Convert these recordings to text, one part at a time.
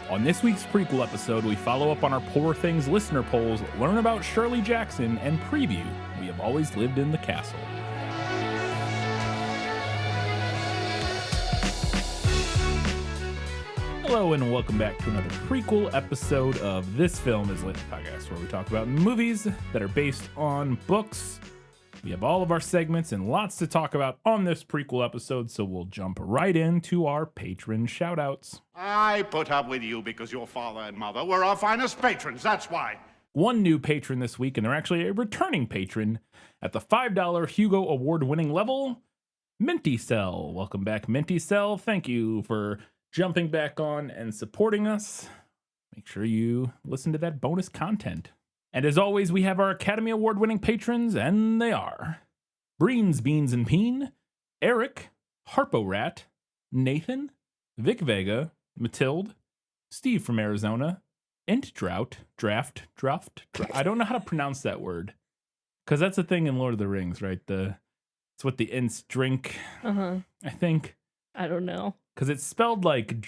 On this week's prequel episode, we follow up on our Poor Things listener polls, learn about Shirley Jackson, and preview We Have Always Lived in the Castle. Hello and welcome back to another prequel episode of This Film Is Lit podcast, where we talk about movies that are based on books. We have all of our segments and lots to talk about on this prequel episode, so we'll jump right into our patron shoutouts. I put up with you because your father and mother were our finest patrons, that's why. One new patron this week, and they're actually a returning patron at the $5 Hugo Award-winning level, Minty Cell. Welcome back, Minty Cell. Thank you for jumping back on and supporting us. Make sure you listen to that bonus content. And as always, we have our Academy Award-winning patrons, and they are Breens, Beans, and Peen, Eric, Harpo Rat, Nathan, Vic Vega, Matilde, Steve from Arizona, Ent Drought, Draft. I don't know how to pronounce that word, because that's a thing in Lord of the Rings, right? It's what the Ents drink, I think. I don't know. Because it's spelled like,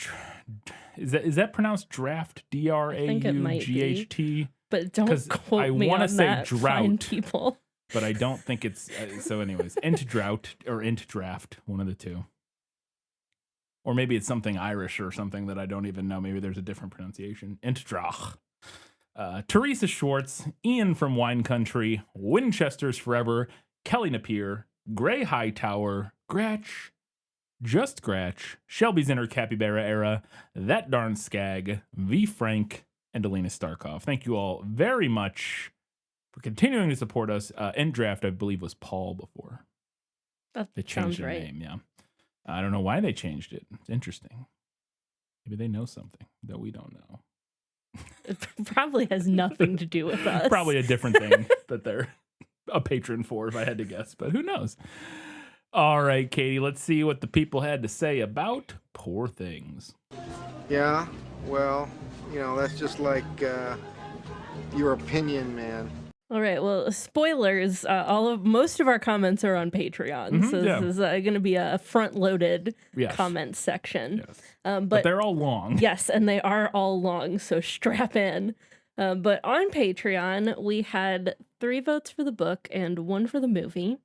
is that pronounced draft? D-R-A-U-G-H-T? But don't quote me on that, fine people. But I don't think it's, so anyways, Ent Drought or Ent Draft, one of the two. Or maybe it's something Irish or something that I don't even know. Maybe there's a different pronunciation. Ent Drach. Teresa Schwartz, Ian from Wine Country, Winchester's Forever, Kelly Napier, Gray Hightower, Gratch, Just Gratch, Shelby's Inner Capybara Era, That Darn Skag, V. Frank, and Alina Starkov. Thank you all very much for continuing to support us. End Draft, I believe, was Paul before. They changed their name, yeah. I don't know why they changed it. It's interesting. Maybe they know something that we don't know. It probably has nothing to do with us. Probably a different thing that they're a patron for, if I had to guess, but who knows? All right, Katie, let's see what the people had to say about Poor Things. Yeah, well, that's just like your opinion, man. All right, well, spoilers. Most of our comments are on Patreon, so this is going to be a front-loaded comment section. Yes. But they're all long. Yes, and they are all long, so strap in. But on Patreon, we had 3 votes for the book and 1 for the movie.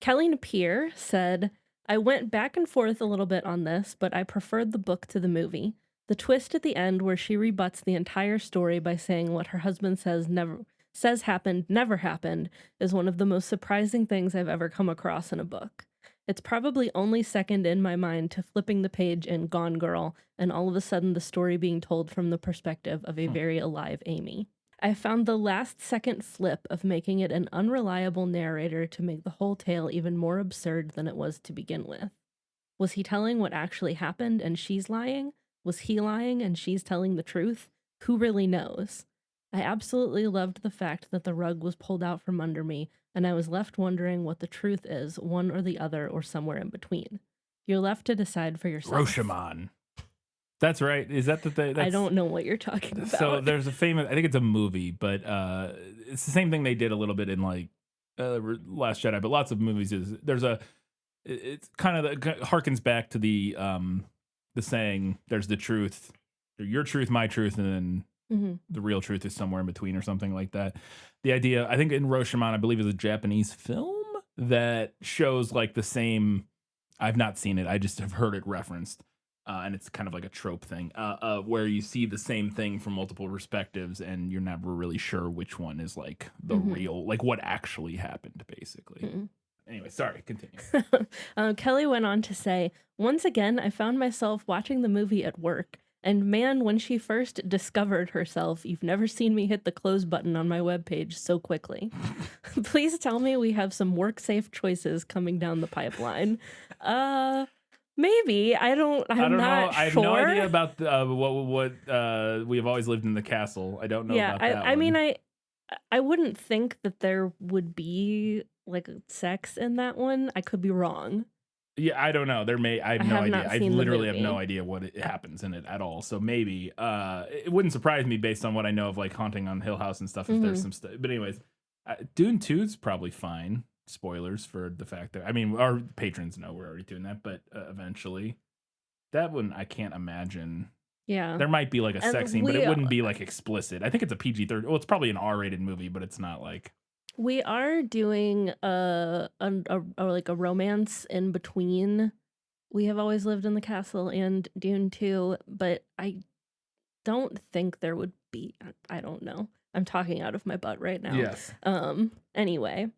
Kelly Napier said, I went back and forth a little bit on this, but I preferred the book to the movie. The twist at the end where she rebuts the entire story by saying what her husband says happened never happened is one of the most surprising things I've ever come across in a book. It's probably only second in my mind to flipping the page in Gone Girl and all of a sudden the story being told from the perspective of a very alive Amy. I found the last second flip of making it an unreliable narrator to make the whole tale even more absurd than it was to begin with. Was he telling what actually happened and she's lying? Was he lying and she's telling the truth? Who really knows? I absolutely loved the fact that the rug was pulled out from under me, and I was left wondering what the truth is, one or the other, or somewhere in between. You're left to decide for yourself. Rashomon. That's right. Is that the thing? I don't know what you're talking about. So there's a famous, I think it's a movie, but it's the same thing they did a little bit in like Last Jedi, but lots of movies it's kind of harkens back to the saying, there's the truth, your truth, my truth, and then the real truth is somewhere in between or something like that. The idea, I think in Rashomon, I believe is a Japanese film that shows like the same, I've not seen it, I just have heard it referenced. And it's kind of like a trope thing where you see the same thing from multiple perspectives and you're never really sure which one is like the real, like what actually happened, basically. Anyway, sorry, continue. Kelly went on to say, once again, I found myself watching the movie at work. And man, when she first discovered herself, you've never seen me hit the close button on my webpage so quickly. Please tell me we have some work-safe choices coming down the pipeline. Maybe. I'm not know. sure. I have no idea about what We Have Always Lived in the Castle. I don't know about that I mean, I wouldn't think that there would be like sex in that one. I could be wrong. Yeah, I don't know. I have no idea. I literally have no movie. Idea what happens in it at all. So maybe it wouldn't surprise me based on what I know of like Haunting on Hill House and stuff if there's some stuff. But anyways, Dune 2 is probably fine. Spoilers for the fact that, I mean, our patrons know we're already doing that, but eventually. That one, I can't imagine Yeah. There might be like a And sex scene, but it wouldn't be like explicit. I think it's a PG-13. Well, it's probably an R-rated movie, but it's not like. We are doing a like a romance in between We Have Always Lived in the Castle and Dune 2, but I don't think there would be. I don't know. I'm talking out of my butt right now. Yes. Anyway,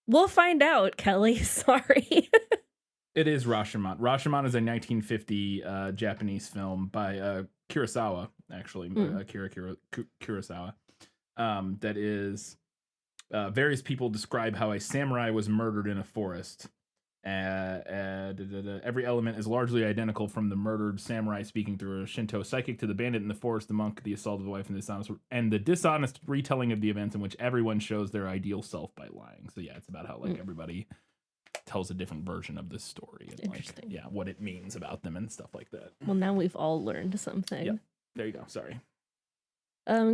we'll find out, Kelly. Sorry. It is Rashomon. Rashomon is a 1950 Japanese film by Kurosawa, actually, Akira Kurosawa. That is various people describe how a samurai was murdered in a forest. Every element is largely identical, from the murdered samurai speaking through a Shinto psychic to the bandit in the forest, the monk, the assault of the wife, and the dishonest retelling of the events in which everyone shows their ideal self by lying. So yeah, it's about how like everybody tells a different version of this story and Interesting. like, yeah, what it means about them and stuff like that. Well, now we've all learned something. Yep. There you go. Sorry.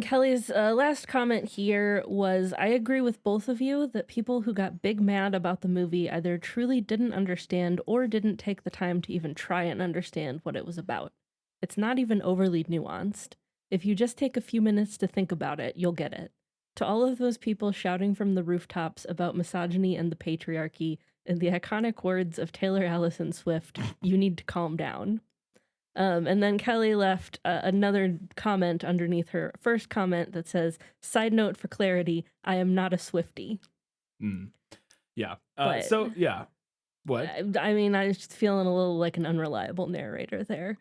Kelly's last comment here was, I agree with both of you that people who got big mad about the movie either truly didn't understand or didn't take the time to even try and understand what it was about. It's not even overly nuanced. If you just take a few minutes to think about it, you'll get it. To all of those people shouting from the rooftops about misogyny and the patriarchy, in the iconic words of Taylor Allison Swift, you need to calm down. And then Kelly left another comment underneath her first comment that says, side note for clarity, I am not a Swiftie. Yeah. But- So, yeah. What? I mean, I was just feeling a little like an unreliable narrator there.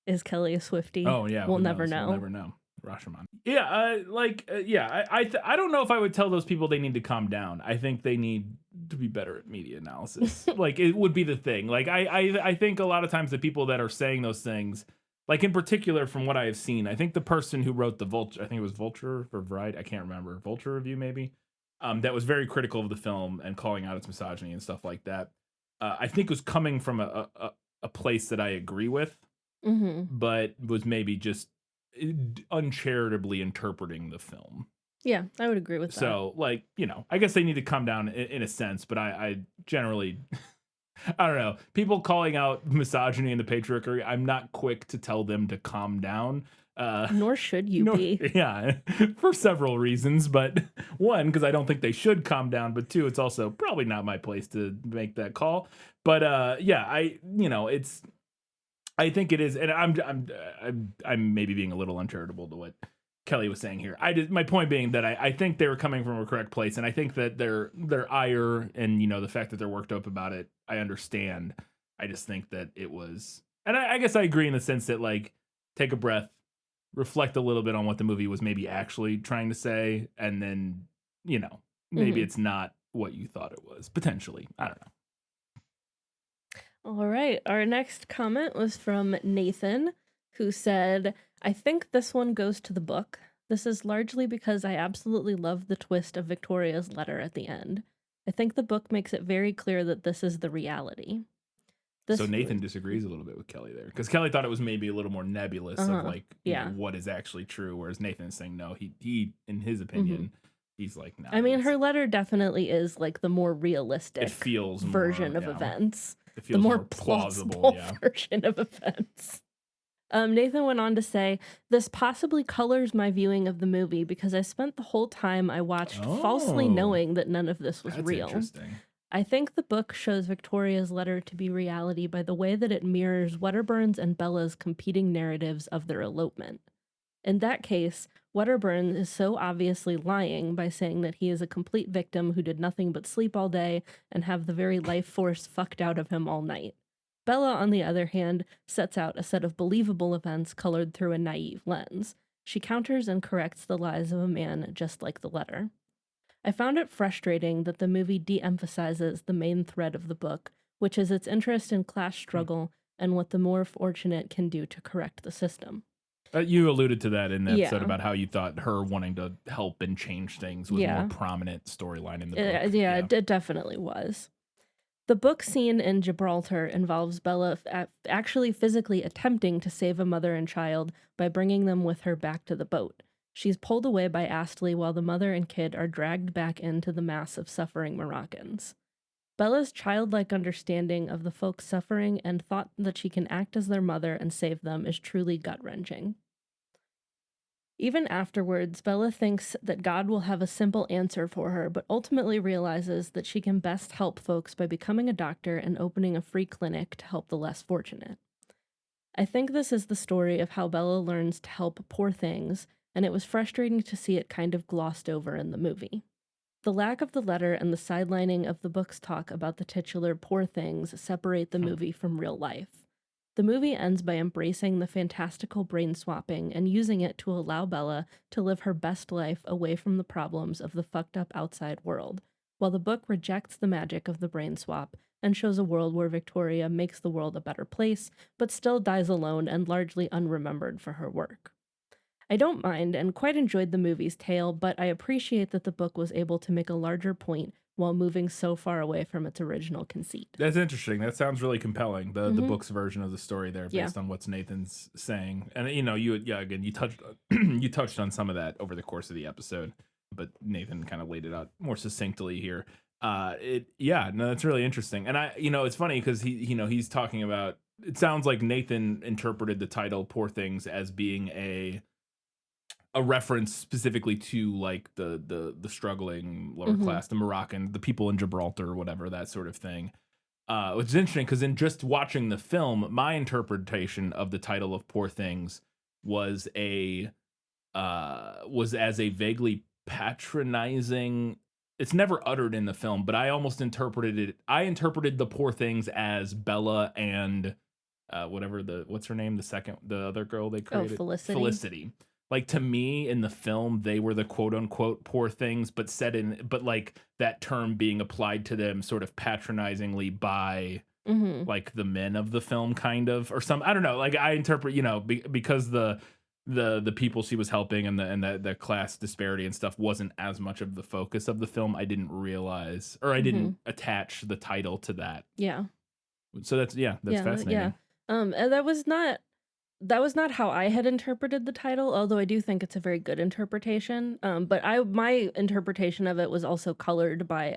Is Kelly a Swiftie? Oh, yeah. We'll who never knows? know. We'll never know. Rashomon. Yeah, I don't know if I would tell those people they need to calm down. I think they need to be better at media analysis. Like, it would be the thing. Like, I think a lot of times the people that are saying those things, like in particular from what I have seen, I think the person who wrote the Vulture, I think it was Vulture or Variety, I can't remember, Vulture review maybe, that was very critical of the film and calling out its misogyny and stuff like that. I think was coming from a place that I agree with, but was maybe just uncharitably interpreting the film. Yeah, I would agree with that. So, like, you know, I guess they need to come down in a sense, but I generally, I don't know, people calling out misogyny and the patriarchy, I'm not quick to tell them to calm down. Nor should you be. Yeah, for several reasons, but one, because I don't think they should calm down, but two, it's also probably not my place to make that call. But yeah, I think it is, and I'm maybe being a little uncharitable to what Kelly was saying here. My point being that I think they were coming from a correct place, and I think that their ire and the fact that they're worked up about it, I understand. I just think that it was, and I guess I agree in the sense that, like, take a breath, reflect a little bit on what the movie was maybe actually trying to say, and then maybe it's not what you thought it was potentially. I don't know. All right. Our next comment was from Nathan, who said, I think this one goes to the book. This is largely because I absolutely love the twist of Victoria's letter at the end. I think the book makes it very clear that this is the reality. So Nathan disagrees a little bit with Kelly there, because Kelly thought it was maybe a little more nebulous of like what is actually true, whereas Nathan is saying no, he in his opinion, he's like, no. I mean, her letter definitely is like the more realistic version of events. It feels the more plausible version of events. Nathan went on to say, this possibly colors my viewing of the movie because I spent the whole time I watched falsely knowing that none of this was real. Interesting. I think the book shows Victoria's letter to be reality by the way that it mirrors Wedderburn's and Bella's competing narratives of their elopement. In that case, Wedderburn is so obviously lying by saying that he is a complete victim who did nothing but sleep all day and have the very life force fucked out of him all night. Bella, on the other hand, sets out a set of believable events colored through a naive lens. She counters and corrects the lies of a man just like the letter. I found it frustrating that the movie de-emphasizes the main thread of the book, which is its interest in class struggle and what the more fortunate can do to correct the system. You alluded to that in the episode about how you thought her wanting to help and change things was a more prominent storyline in the book. It definitely was. The book scene in Gibraltar involves Bella actually physically attempting to save a mother and child by bringing them with her back to the boat. She's pulled away by Astley while the mother and kid are dragged back into the mass of suffering Moroccans. Bella's childlike understanding of the folks suffering and thought that she can act as their mother and save them is truly gut-wrenching. Even afterwards, Bella thinks that God will have a simple answer for her, but ultimately realizes that she can best help folks by becoming a doctor and opening a free clinic to help the less fortunate. I think this is the story of how Bella learns to help poor things, and it was frustrating to see it kind of glossed over in the movie. The lack of the letter and the sidelining of the book's talk about the titular poor things separate the movie from real life. The movie ends by embracing the fantastical brain swapping and using it to allow Bella to live her best life away from the problems of the fucked up outside world, while the book rejects the magic of the brain swap and shows a world where Victoria makes the world a better place, but still dies alone and largely unremembered for her work. I don't mind and quite enjoyed the movie's tale, but I appreciate that the book was able to make a larger point while moving so far away from its original conceit. That's interesting. That sounds really compelling. The book's version of the story there, based on what Nathan's saying, and you touched you touched on some of that over the course of the episode, but Nathan kind of laid it out more succinctly here. That's really interesting, and it's funny because he's talking about. It sounds like Nathan interpreted the title "Poor Things" as being a reference specifically to like the struggling lower class, the Moroccan, the people in Gibraltar or whatever, that sort of thing. Which is interesting because in just watching the film, my interpretation of the title of Poor Things was as a vaguely patronizing. It's never uttered in the film, but I almost interpreted it. I interpreted the Poor Things as Bella and what's her name? The other girl they created. Oh, Felicity. Like, to me, in the film, they were the quote-unquote poor things, but like that term being applied to them sort of patronizingly by like the men of the film, kind of, or some, I don't know. Like, I interpret, because the people she was helping and the class disparity and stuff wasn't as much of the focus of the film. I didn't realize, or I didn't attach the title to that. Yeah. So that's fascinating. Yeah. And that was not how I had interpreted the title, although I do think it's a very good interpretation. But my interpretation of it was also colored by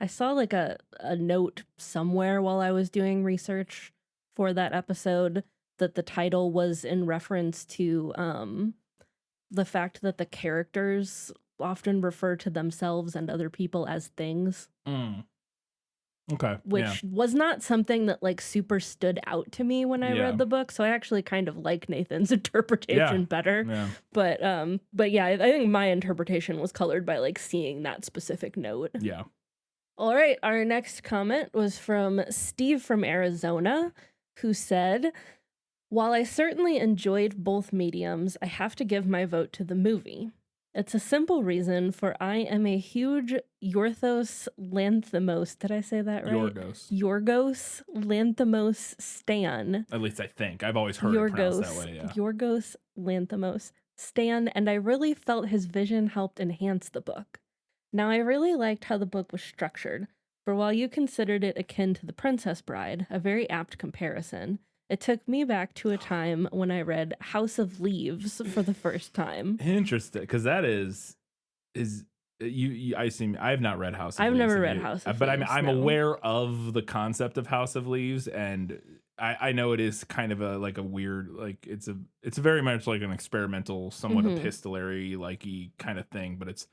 I saw like a note somewhere while I was doing research for that episode that the title was in reference to the fact that the characters often refer to themselves and other people as things. Okay. Which was not something that like super stood out to me when I read the book. So I actually kind of like Nathan's interpretation better. Yeah. But yeah, I think my interpretation was colored by like seeing that specific note. Yeah. All right. Our next comment was from Steve from Arizona, who said, "While I certainly enjoyed both mediums, I have to give my vote to the movie. It's a simple reason, for I am a huge Yorgos Lanthimos. Did I say that right? Yorgos Lanthimos stan. At least I think. I've always heard it pronounced that way. Yeah. Yorgos Lanthimos stan, and I really felt his vision helped enhance the book. Now, I really liked how the book was structured, for while you considered it akin to The Princess Bride, a very apt comparison, it took me back to a time when I read House of Leaves for the first time." Interesting, because that is I assume I have not read House of Leaves. I've never read House of Leaves, but I'm no. aware of the concept of House of Leaves, and I know it is kind of a weird, like it's very much like an experimental, somewhat epistolary kind of thing, but it's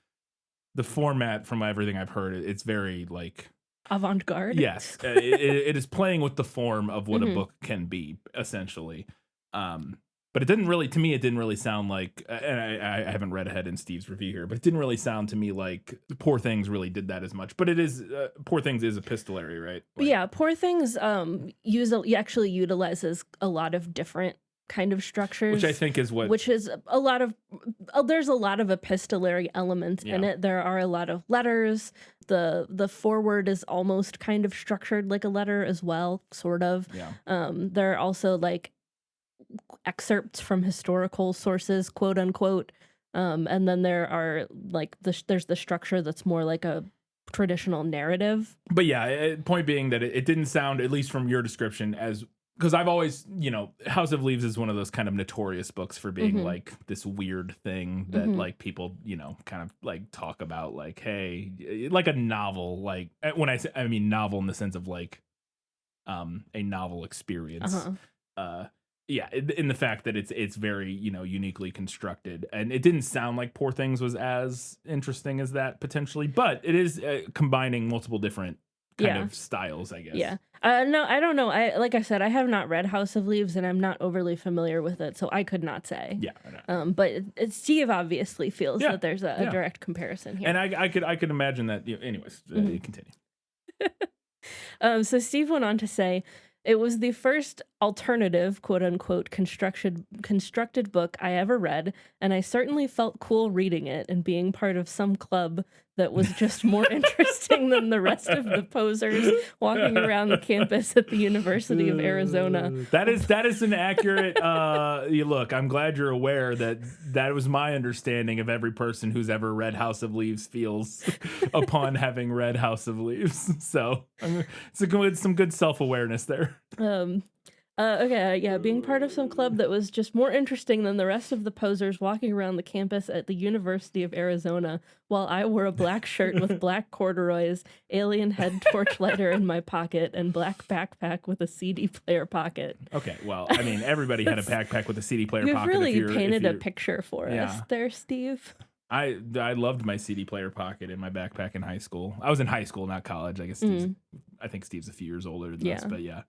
the format from everything I've heard. It's very like avant-garde. Yes, it is playing with the form of what a book can be, essentially. But it didn't really sound like, and I haven't read ahead in Steve's review here, but it didn't really sound to me like Poor Things really did that as much. But it is, Poor Things is epistolary, right? Yeah, Poor Things actually utilizes a lot of different kind of structures, which I think is a lot of there's a lot of epistolary elements in it. There are a lot of letters. The foreword is almost kind of structured like a letter as well, sort of. There are also like excerpts from historical sources, quote unquote, and then there are like there's the structure that's more like a traditional narrative. But yeah, point being that it didn't sound, at least from your description, as because I've always, House of Leaves is one of those kind of notorious books for being like this weird thing that like people, kind of like talk about, like, hey, like a novel, like when I mean novel in the sense of like a novel experience. Yeah, in the fact that it's very, uniquely constructed, and it didn't sound like Poor Things was as interesting as that potentially, but it is combining multiple different kind of styles, I guess. Yeah. No, I don't know. Like I said, I have not read House of Leaves, and I'm not overly familiar with it, so I could not say. Yeah. I know. But Steve obviously feels that there's a direct comparison here. And I could imagine that. Anyways, continue. So Steve went on to say, it was the first alternative, quote unquote, constructed book I ever read, and I certainly felt cool reading it and being part of some club that was just more interesting than the rest of the posers walking around the campus at the University of Arizona. That is an accurate look. I'm glad you're aware that was my understanding of every person who's ever read House of Leaves feels upon having read House of Leaves. So it's some good self-awareness there. Being part of some club that was just more interesting than the rest of the posers walking around the campus at the University of Arizona while I wore a black shirt with black corduroys, alien head torchlighter in my pocket, and black backpack with a CD player pocket. Okay, well, I mean, everybody had a backpack with a CD player pocket. You've really painted a picture for us there, Steve. I loved my CD player pocket in my backpack in high school. I was in high school, not college. I guess I think Steve's a few years older than us, but yeah.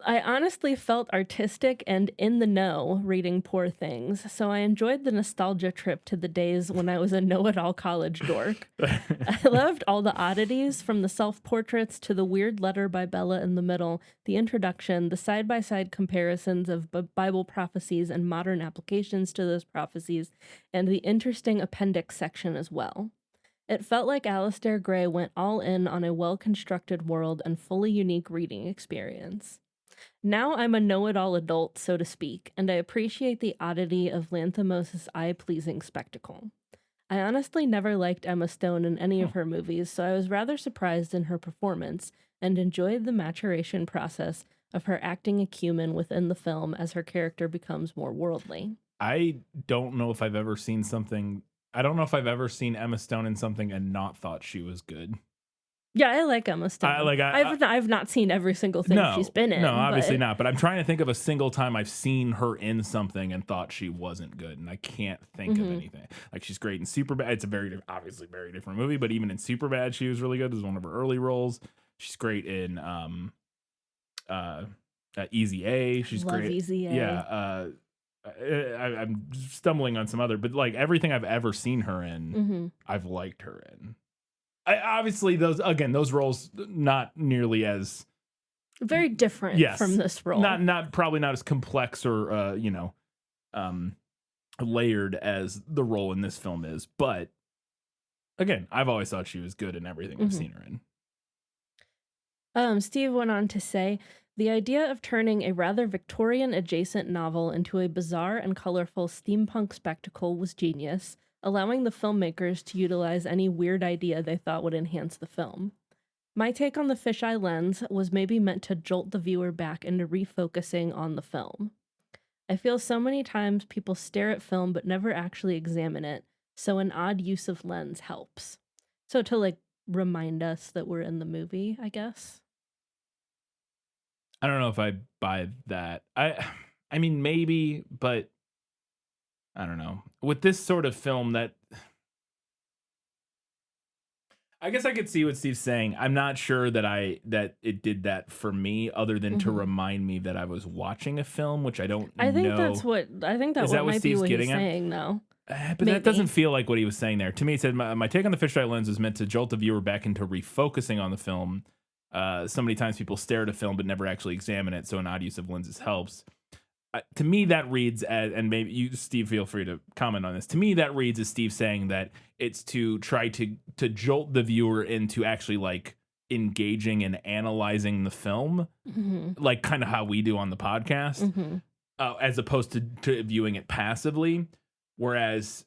I honestly felt artistic and in the know reading Poor Things, so I enjoyed the nostalgia trip to the days when I was a know-it-all college dork. I loved all the oddities, from the self-portraits to the weird letter by Bella in the middle, the introduction, the side-by-side comparisons of Bible prophecies and modern applications to those prophecies, and the interesting appendix section as well. It felt like Alistair Gray went all in on a well-constructed world and fully unique reading experience. Now I'm a know-it-all adult, so to speak, and I appreciate the oddity of Lanthimos' eye-pleasing spectacle. I honestly never liked Emma Stone in any of her movies, so I was rather surprised in her performance and enjoyed the maturation process of her acting acumen within the film as her character becomes more worldly. I don't know if I've ever seen Emma Stone in something and not thought she was good. Yeah, I like Emma Stone. I've not seen every single thing she's been in. No, obviously not. But I'm trying to think of a single time I've seen her in something and thought she wasn't good, and I can't think of anything. Like, she's great in Superbad. It's a obviously very different movie, but even in Superbad, she was really good. It was one of her early roles. She's great in Easy A. She's Love great. Easy A. Yeah. I'm stumbling on some other, but like everything I've ever seen her in, I've liked her in. Obviously, those roles not nearly as very different from this role. Probably not as complex or layered as the role in this film is. But again, I've always thought she was good in everything I've seen her in. Steve went on to say, the idea of turning a rather Victorian adjacent novel into a bizarre and colorful steampunk spectacle was genius, allowing the filmmakers to utilize any weird idea they thought would enhance the film. My take on the fisheye lens was maybe meant to jolt the viewer back into refocusing on the film. I feel so many times people stare at film but never actually examine it, so an odd use of lens helps. So to like remind us that we're in the movie, I guess. I don't know if I buy that. I mean, maybe, but I don't know. With this sort of film, that I guess I could see what Steve's saying. I'm not sure that it did that for me, other than to remind me that I was watching a film, which I don't know. I think that might be what he's saying, though. But that doesn't feel like what he was saying there. To me, he said, my take on the fisheye lens is meant to jolt the viewer back into refocusing on the film. So many times people stare at a film but never actually examine it, so an odd use of lenses helps. To me, that reads as, and maybe you, Steve, feel free to comment on this. To me, that reads as Steve saying that it's to try to jolt the viewer into actually like engaging and analyzing the film, like kind of how we do on the podcast, as opposed to viewing it passively. Whereas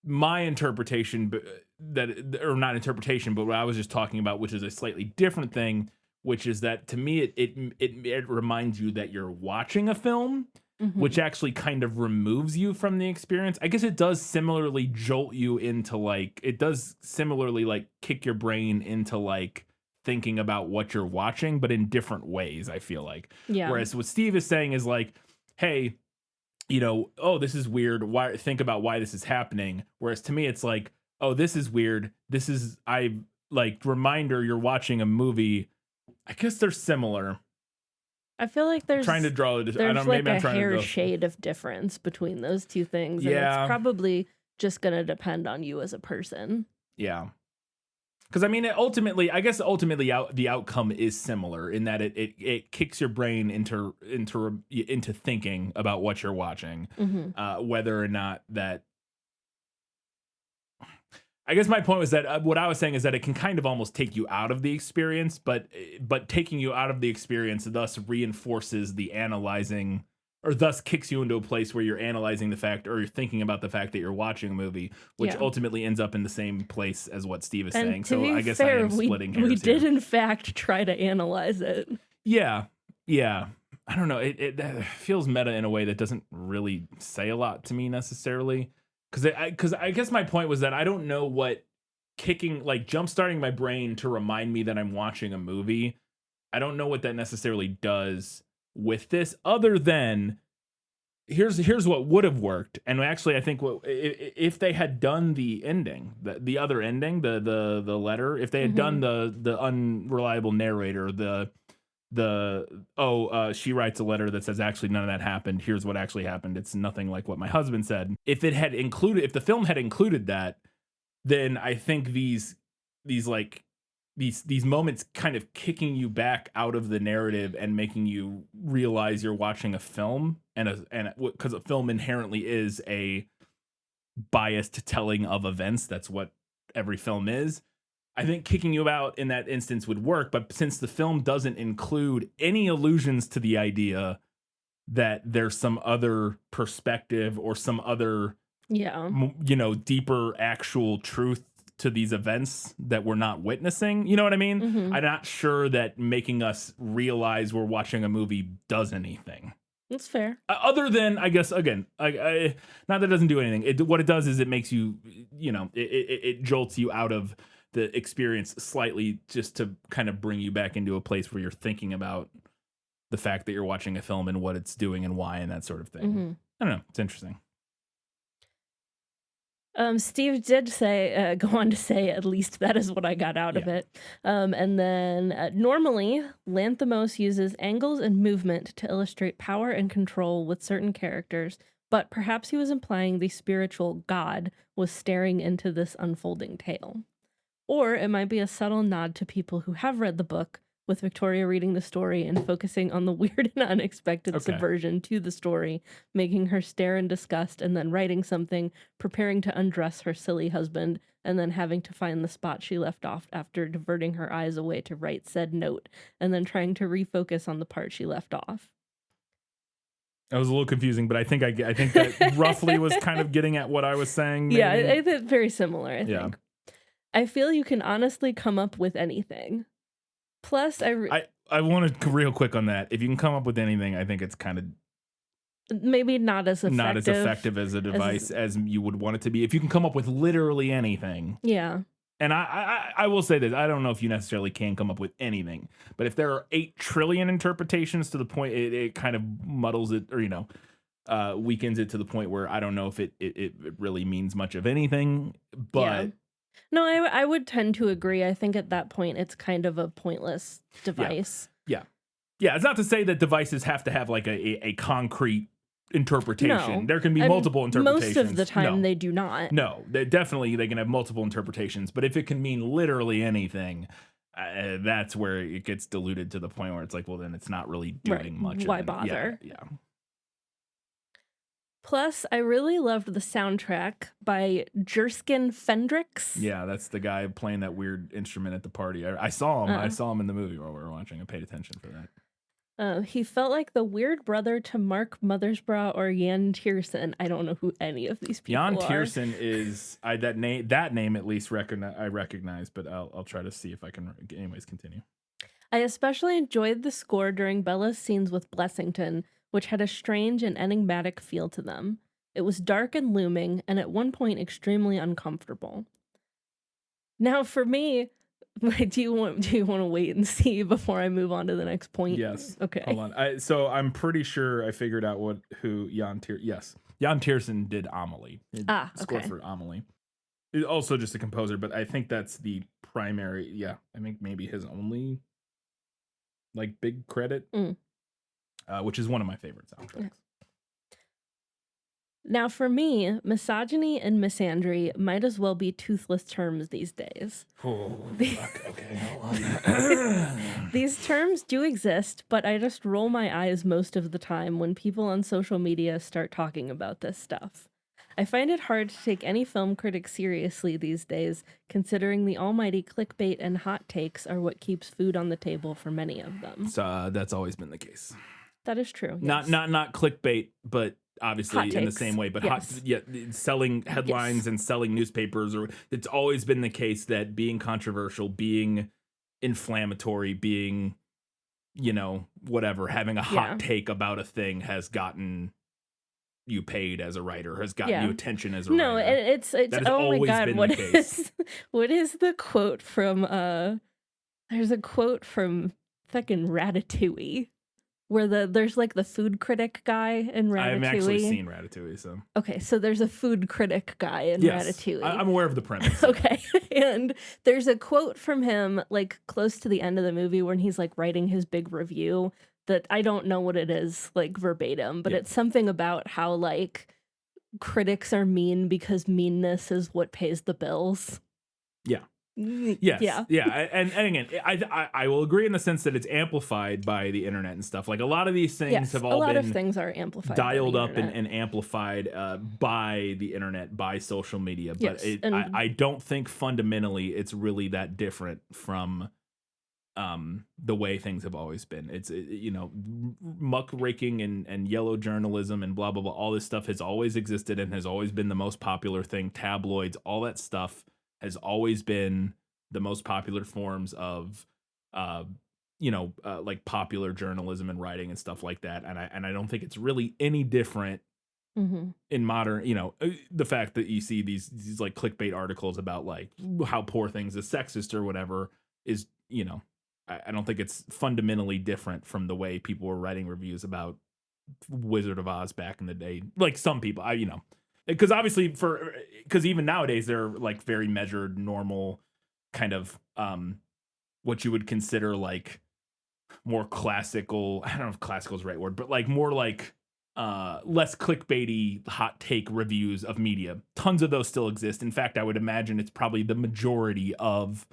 my interpretation, or not interpretation, but what I was just talking about, which is a slightly different thing, which is that to me it reminds you that you're watching a film, which actually kind of removes you from the experience. I guess it does similarly jolt you into like, it does similarly like kick your brain into like thinking about what you're watching, but in different ways, I feel like. Yeah. Whereas what Steve is saying is like, hey, you know, oh, this is weird. Why, think about why this is happening. Whereas to me, it's like, oh, this is weird. This is, I like, reminder you're watching a movie. I guess they're similar. I feel like there's trying to draw. There's like a hair shade of difference between those two things. And it's probably just going to depend on you as a person. Yeah. Because I mean, ultimately, the outcome is similar in that it kicks your brain into thinking about what you're watching, whether or not that. I guess my point was that what I was saying is that it can kind of almost take you out of the experience, but taking you out of the experience thus reinforces the analyzing, or thus kicks you into a place where you're analyzing the fact, or you're thinking about the fact that you're watching a movie, which ultimately ends up in the same place as what Steve is saying. So I guess I am splitting hairs. We did in fact try to analyze it. Yeah. I don't know. It feels meta in a way that doesn't really say a lot to me necessarily. Because I guess my point was that I don't know what jump starting my brain to remind me that I'm watching a movie. I don't know what that necessarily does with this, other than here's what would have worked. And actually, I think if they had done the ending, the other ending, the letter, if they had done the unreliable narrator, she writes a letter that says actually none of that happened. Here's what actually happened. It's nothing like what my husband said. If the film had included that, then I think these moments kind of kicking you back out of the narrative and making you realize you're watching a film, and because a film inherently is a biased telling of events. That's what every film is. I think kicking you out in that instance would work, but since the film doesn't include any allusions to the idea that there's some other perspective or some other, deeper actual truth to these events that we're not witnessing, you know what I mean? I'm not sure that making us realize we're watching a movie does anything. That's fair. Other than, I guess, again, not that it doesn't do anything. What it does is it makes you, it jolts you out of the experience slightly, just to kind of bring you back into a place where you're thinking about the fact that you're watching a film and what it's doing and why and that sort of thing. I don't know. It's interesting. Steve did say, go on to say, at least that is what I got out of it. And then normally Lanthimos uses angles and movement to illustrate power and control with certain characters, but perhaps he was implying the spiritual God was staring into this unfolding tale. Or it might be a subtle nod to people who have read the book, with Victoria reading the story and focusing on the weird and unexpected subversion to the story, making her stare in disgust, and then writing something, preparing to undress her silly husband, and then having to find the spot she left off after diverting her eyes away to write said note, and then trying to refocus on the part she left off. That was a little confusing, but I think that roughly was kind of getting at what I was saying. Maybe. Yeah, I think very similar, I think. I feel you can honestly come up with anything. Plus, I want to real quick on that. If you can come up with anything, I think it's kind of maybe not as effective as a device as you would want it to be. If you can come up with literally anything. Yeah. And I will say this, I don't know if you necessarily can come up with anything, but if there are 8 trillion interpretations to the point, it kind of muddles it, or, weakens it to the point where I don't know if it really means much of anything, but... Yeah. No, I would tend to agree. I think at that point, it's kind of a pointless device. Yeah. It's not to say that devices have to have like a concrete interpretation. No. There can be multiple interpretations. Most of the time, they do not. No, they can have multiple interpretations. But if it can mean literally anything, that's where it gets diluted to the point where it's like, well, then it's not really doing much. Why bother? Yeah. Plus, I really loved the soundtrack by Jerskin Fendrix. Yeah, that's the guy playing that weird instrument at the party. I saw him. I saw him in the movie while we were watching. I paid attention for that. He felt like the weird brother to Mark Mothersbaugh or Jan Tiersen. I don't know who any of these people are. Jan Tiersen is that name at least I recognize, but I'll try to see if I can. Anyways, continue. I especially enjoyed the score during Bella's scenes with Blessington, which had a strange and enigmatic feel to them. It was dark and looming, and at one point extremely uncomfortable. Now, for me, do you want to wait and see before I move on to the next point? Yes. Okay. Hold on. So I'm pretty sure I figured out who Jan Tiersen did Amelie. He scored okay. for Amelie. He's also just a composer, but I think that's the primary. Yeah, I think maybe his only like big credit, which is one of my favorite soundtracks. Yeah. Now, for me, misogyny and misandry might as well be toothless terms these days. Oh, fuck. Okay, hold on. These terms do exist, but I just roll my eyes most of the time when people on social media start talking about this stuff. I find it hard to take any film critic seriously these days, considering the almighty clickbait and hot takes are what keeps food on the table for many of them. So that's always been the case. That is true. Yes. Not clickbait, but obviously in the same way, but selling headlines and selling newspapers, or it's always been the case that being controversial, being inflammatory, being, whatever, having a hot take about a thing has gotten you paid as a writer, has gotten you attention as a writer. No, it's that has oh my god, what is the quote from there's a quote from fucking Ratatouille where there's like the food critic guy in Ratatouille. I've actually seen Ratatouille, so. Okay, so there's a food critic guy in Ratatouille. I'm aware of the premise. Okay, and there's a quote from him like close to the end of the movie when he's like writing his big review that I don't know what it is like verbatim, but it's something about how like critics are mean because meanness is what pays the bills. Yeah. Yes. Yeah. And again, I will agree in the sense that it's amplified by the internet and stuff. Like a lot of these things have all been of things are amplified, dialed up and amplified by the internet, by social media. But I don't think fundamentally it's really that different from the way things have always been. It's muckraking and yellow journalism and blah blah blah. All this stuff has always existed and has always been the most popular thing. Tabloids, all that stuff has always been the most popular forms of, like popular journalism and writing and stuff like that. And I don't think it's really any different in modern, the fact that you see these like clickbait articles about like how poor things is sexist or whatever is, I don't think it's fundamentally different from the way people were writing reviews about Wizard of Oz back in the day. Like some people, because obviously because even nowadays they're like very measured, normal kind of what you would consider like more classical. I don't know if classical is the right word, but like more like less clickbaity hot take reviews of media. Tons of those still exist. In fact, I would imagine it's probably the majority of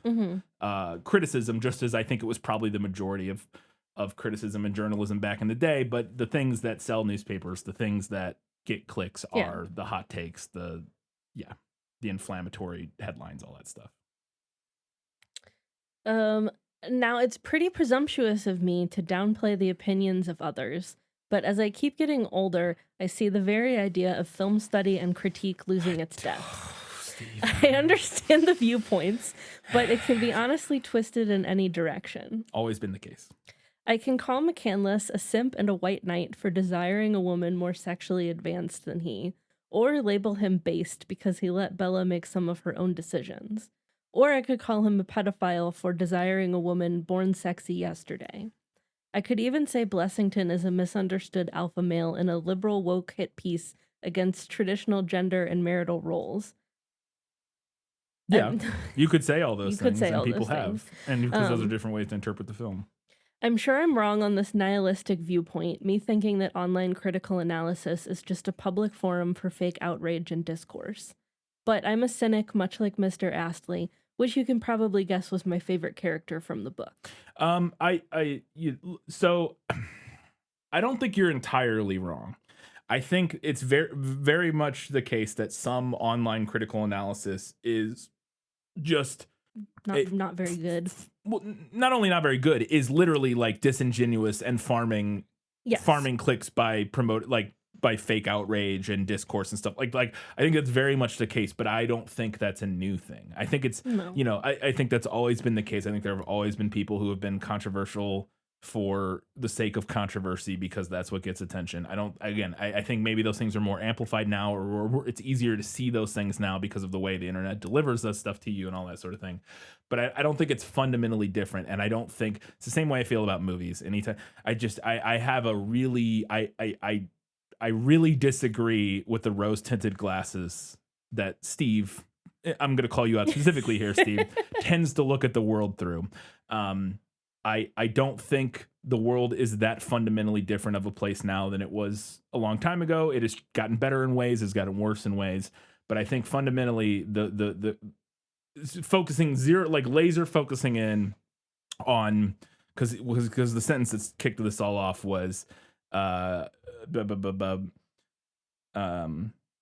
criticism, just as I think it was probably the majority of criticism and journalism back in the day. But the things that sell newspapers, the things that get clicks are the hot takes, the inflammatory headlines, all that stuff. Now it's pretty presumptuous of me to downplay the opinions of others, but as I keep getting older, I see the very idea of film study and critique losing its depth. I understand the viewpoints, but it can be honestly twisted in any direction. Always been the case. I can call McCandless a simp and a white knight for desiring a woman more sexually advanced than he, or label him based because he let Bella make some of her own decisions. Or I could call him a pedophile for desiring a woman born sexy yesterday. I could even say Blessington is a misunderstood alpha male in a liberal woke hit piece against traditional gender and marital roles. Yeah, you could say all those things, and people have. And because those are different ways to interpret the film. I'm sure I'm wrong on this nihilistic viewpoint, me thinking that online critical analysis is just a public forum for fake outrage and discourse. But I'm a cynic, much like Mr. Astley, which you can probably guess was my favorite character from the book. So I don't think you're entirely wrong. I think it's very, very much the case that some online critical analysis is just not very good. Well, not only not very good, is literally like disingenuous and farming clicks by by fake outrage and discourse and stuff. Like I think that's very much the case, but I don't think that's a new thing. I think it's No. I think that's always been the case. I think there have always been people who have been controversial for the sake of controversy because that's what gets attention. I think maybe those things are more amplified now, or it's easier to see those things now because of the way the internet delivers that stuff to you and all that sort of thing. But I don't think it's fundamentally different, and I don't think it's the same way I feel about movies. Anytime I have a really I really disagree with the rose tinted glasses that Steve, I'm going to call you out specifically here, Steve, tends to look at the world through. I don't think the world is that fundamentally different of a place now than it was a long time ago. It has gotten better in ways, it's gotten worse in ways. But I think fundamentally the focusing laser focusing in on because the sentence that's kicked this all off was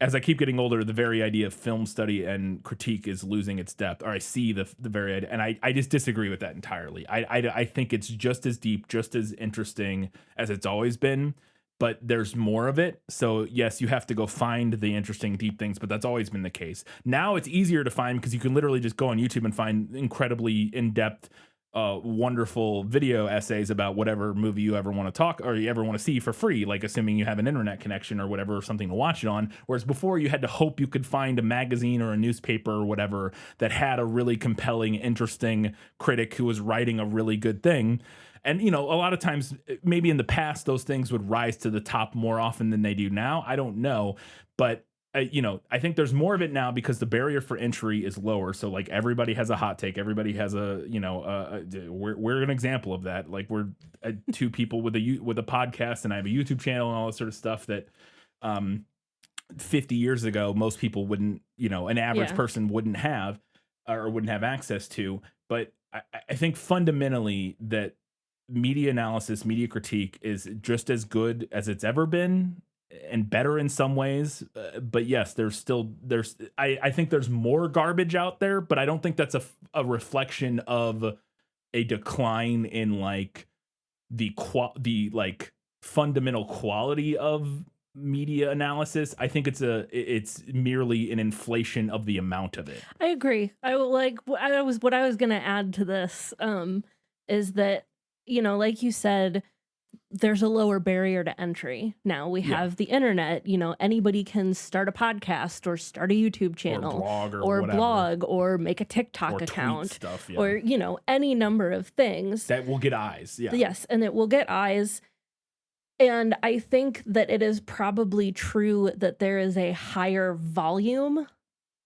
as I keep getting older, the very idea of film study and critique is losing its depth, or I see the very idea, and I just disagree with that entirely. I think it's just as deep, just as interesting as it's always been, but there's more of it. So yes, you have to go find the interesting, deep things, but that's always been the case. Now it's easier to find because you can literally just go on YouTube and find incredibly in-depth wonderful video essays about whatever movie you ever want to talk or you ever want to see for free, like assuming you have an internet connection or whatever, or something to watch it on. Whereas before you had to hope you could find a magazine or a newspaper or whatever that had a really compelling, interesting critic who was writing a really good thing. And, a lot of times, maybe in the past, those things would rise to the top more often than they do now. I don't know. But I think there's more of it now because the barrier for entry is lower. So like everybody has a hot take. Everybody has we're an example of that. Like we're two people with a podcast, and I have a YouTube channel and all that sort of stuff that 50 years ago, most people wouldn't, an average person wouldn't have or wouldn't have access to. But I think fundamentally that media analysis, media critique is just as good as it's ever been, and better in some ways, but yes, I think there's more garbage out there, but I don't think that's a reflection of a decline in like the fundamental quality of media analysis. I think it's merely an inflation of the amount of it. I agree. What I was going to add to this is that, like you said, there's a lower barrier to entry. Now we have the internet, anybody can start a podcast or start a YouTube channel or blog or make a TikTok account stuff, or, any number of things that will get eyes. Yeah. Yes. And it will get eyes. And I think that it is probably true that there is a higher volume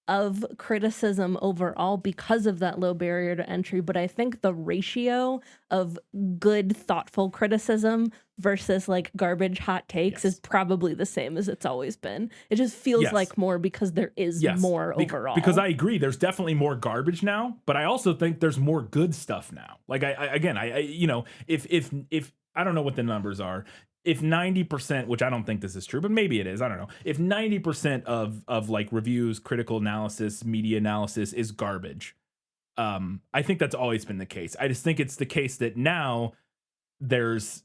of criticism overall because of that low barrier to entry. But I think the ratio of good, thoughtful criticism versus like garbage hot takes is probably the same as it's always been. It just feels like more because there is more overall. Because I agree, there's definitely more garbage now, but I also think there's more good stuff now. Like if I don't know what the numbers are. If 90%, which I don't think this is true, but maybe it is, I don't know. If 90% of like reviews, critical analysis, media analysis is garbage, I think that's always been the case. I just think it's the case that now there's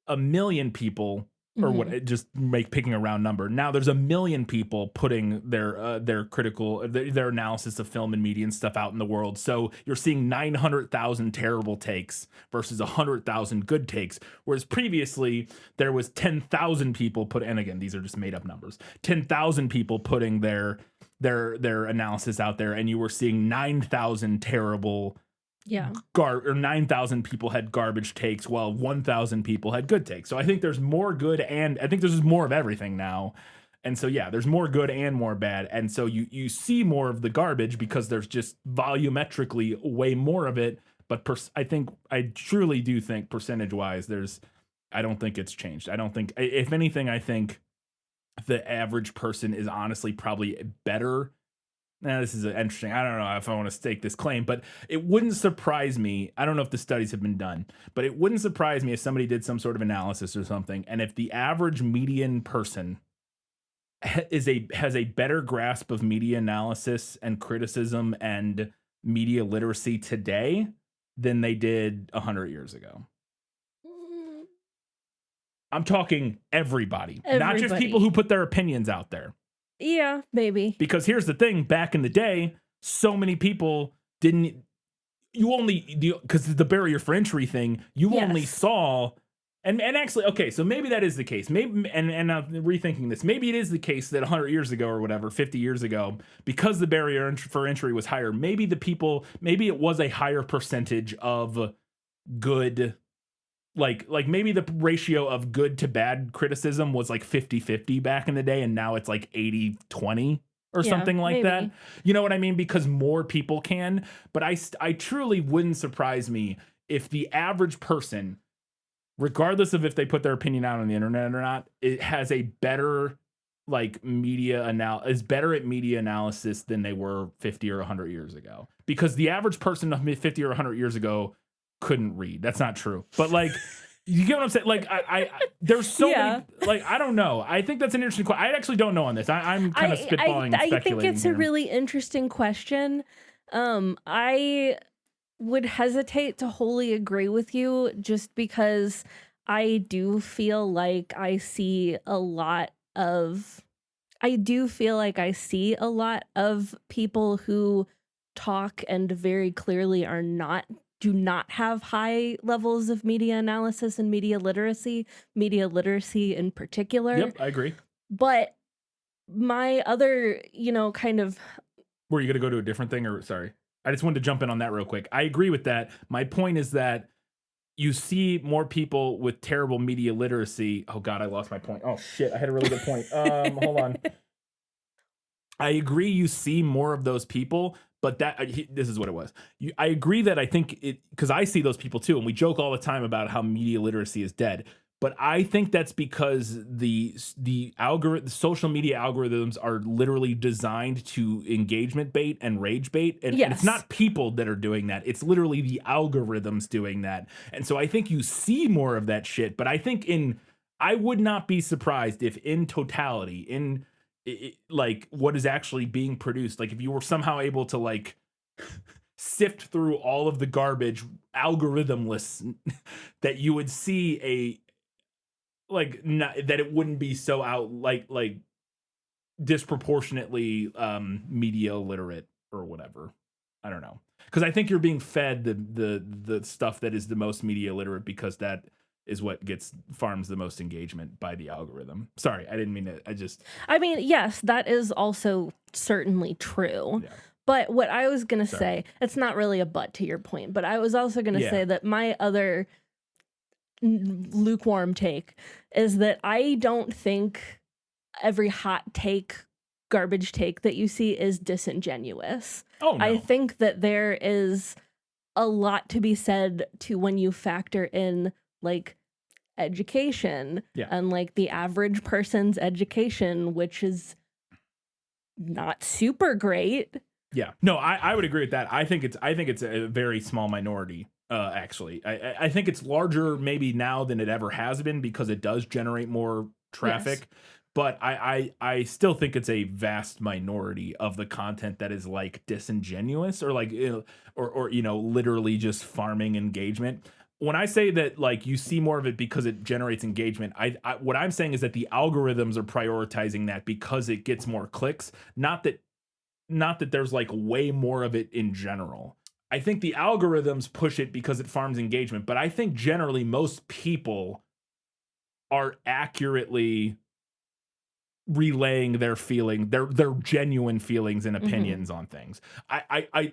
a million people, or what? Just picking a round number. Now there's a million people putting their critical their analysis of film and media and stuff out in the world. So you're seeing 900,000 terrible takes versus 100,000 good takes. Whereas previously there was 10,000 people and again these are just made up numbers. 10,000 people putting their analysis out there, and you were seeing 9,000 terrible. Or 9,000 people had garbage takes while 1,000 people had good takes. So I think there's more good, and I think there's just more of everything now. And so, there's more good and more bad. And so you see more of the garbage because there's just volumetrically way more of it. But I truly do think percentage wise, I don't think it's changed. I don't think, if anything, I think the average person is honestly probably better. Now, this is interesting. I don't know if I want to stake this claim, but it wouldn't surprise me. I don't know if the studies have been done, but it wouldn't surprise me if somebody did some sort of analysis or something. And if the average median person has a better grasp of media analysis and criticism and media literacy today than they did 100 years ago. I'm talking everybody, not just people who put their opinions out there. Yeah, maybe. Because here's the thing, back in the day, so many people because the barrier for entry thing, you only saw, and actually, okay, so maybe that is the case. Maybe, and I'm rethinking this, maybe it is the case that 100 years ago or whatever, 50 years ago, because the barrier for entry was higher, maybe it was a higher percentage of good, like maybe the ratio of good to bad criticism was like 50-50 back in the day, and now it's like 80-20 or something like that. You know what I mean? Because more people can. But I truly wouldn't surprise me if the average person, regardless of if they put their opinion out on the internet or not, it has a better is better at media analysis than they were 50 or 100 years ago. Because the average person 50 or 100 years ago couldn't read. That's not true. But you get what I'm saying? Like, there's so many, I don't know. I think that's an interesting question. I actually don't know on this. I'm kind of spitballing and speculating. I think it's a really interesting question. I would hesitate to wholly agree with you just because I do feel like I see a lot of people who talk and very clearly do not have high levels of media analysis and media literacy in particular. Yep, I agree. But my other, kind of... Were you going to go to a different thing, or sorry? I just wanted to jump in on that real quick. I agree with that. My point is that you see more people with terrible media literacy. Oh God, I lost my point. Oh shit, I had a really good point. Hold on. I agree you see more of those people, but this is what it was. I agree that I think because I see those people too, and we joke all the time about how media literacy is dead. But I think that's because the social media algorithms are literally designed to engagement bait and rage bait. And it's not people that are doing that. It's literally the algorithms doing that. And so I think you see more of that shit. But I think I would not be surprised if in totality, what is actually being produced, like if you were somehow able to sift through all of the garbage algorithmless, that you would see that it wouldn't be so out disproportionately media literate or whatever. I don't know, because I think you're being fed the stuff that is the most media literate because that is what farms the most engagement by the algorithm. Sorry, I didn't mean to. I mean, yes, that is also certainly true. Yeah. But what I was going to say, it's not really a but to your point, but I was also going to say that my other lukewarm take is that I don't think every hot take, garbage take that you see is disingenuous. Oh, no. I think that there is a lot to be said to when you factor in education and the average person's education, which is not super great. Yeah, no, I would agree with that. I think it's a very small minority. Actually, I think it's larger maybe now than it ever has been because it does generate more traffic. Yes. But I still think it's a vast minority of the content that is disingenuous or literally just farming engagement. When I say that you see more of it because it generates engagement, what I'm saying is that the algorithms are prioritizing that because it gets more clicks. Not that there's way more of it in general. I think the algorithms push it because it farms engagement, but I think generally most people are accurately relaying their genuine feelings and opinions on things.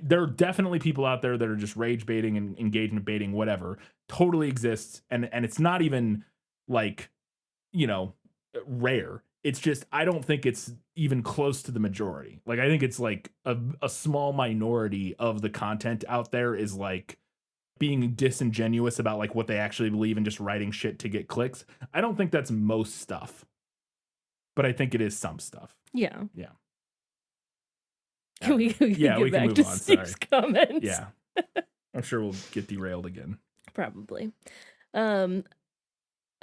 There are definitely people out there that are just rage baiting and engagement baiting, whatever, totally exists. And it's not even rare. It's just, I don't think it's even close to the majority. I think it's a small minority of the content out there is being disingenuous about what they actually believe and just writing shit to get clicks. I don't think that's most stuff, but I think it is some stuff. Yeah. Yeah. We can move on. Steve's comments. Yeah. I'm sure we'll get derailed again. Probably.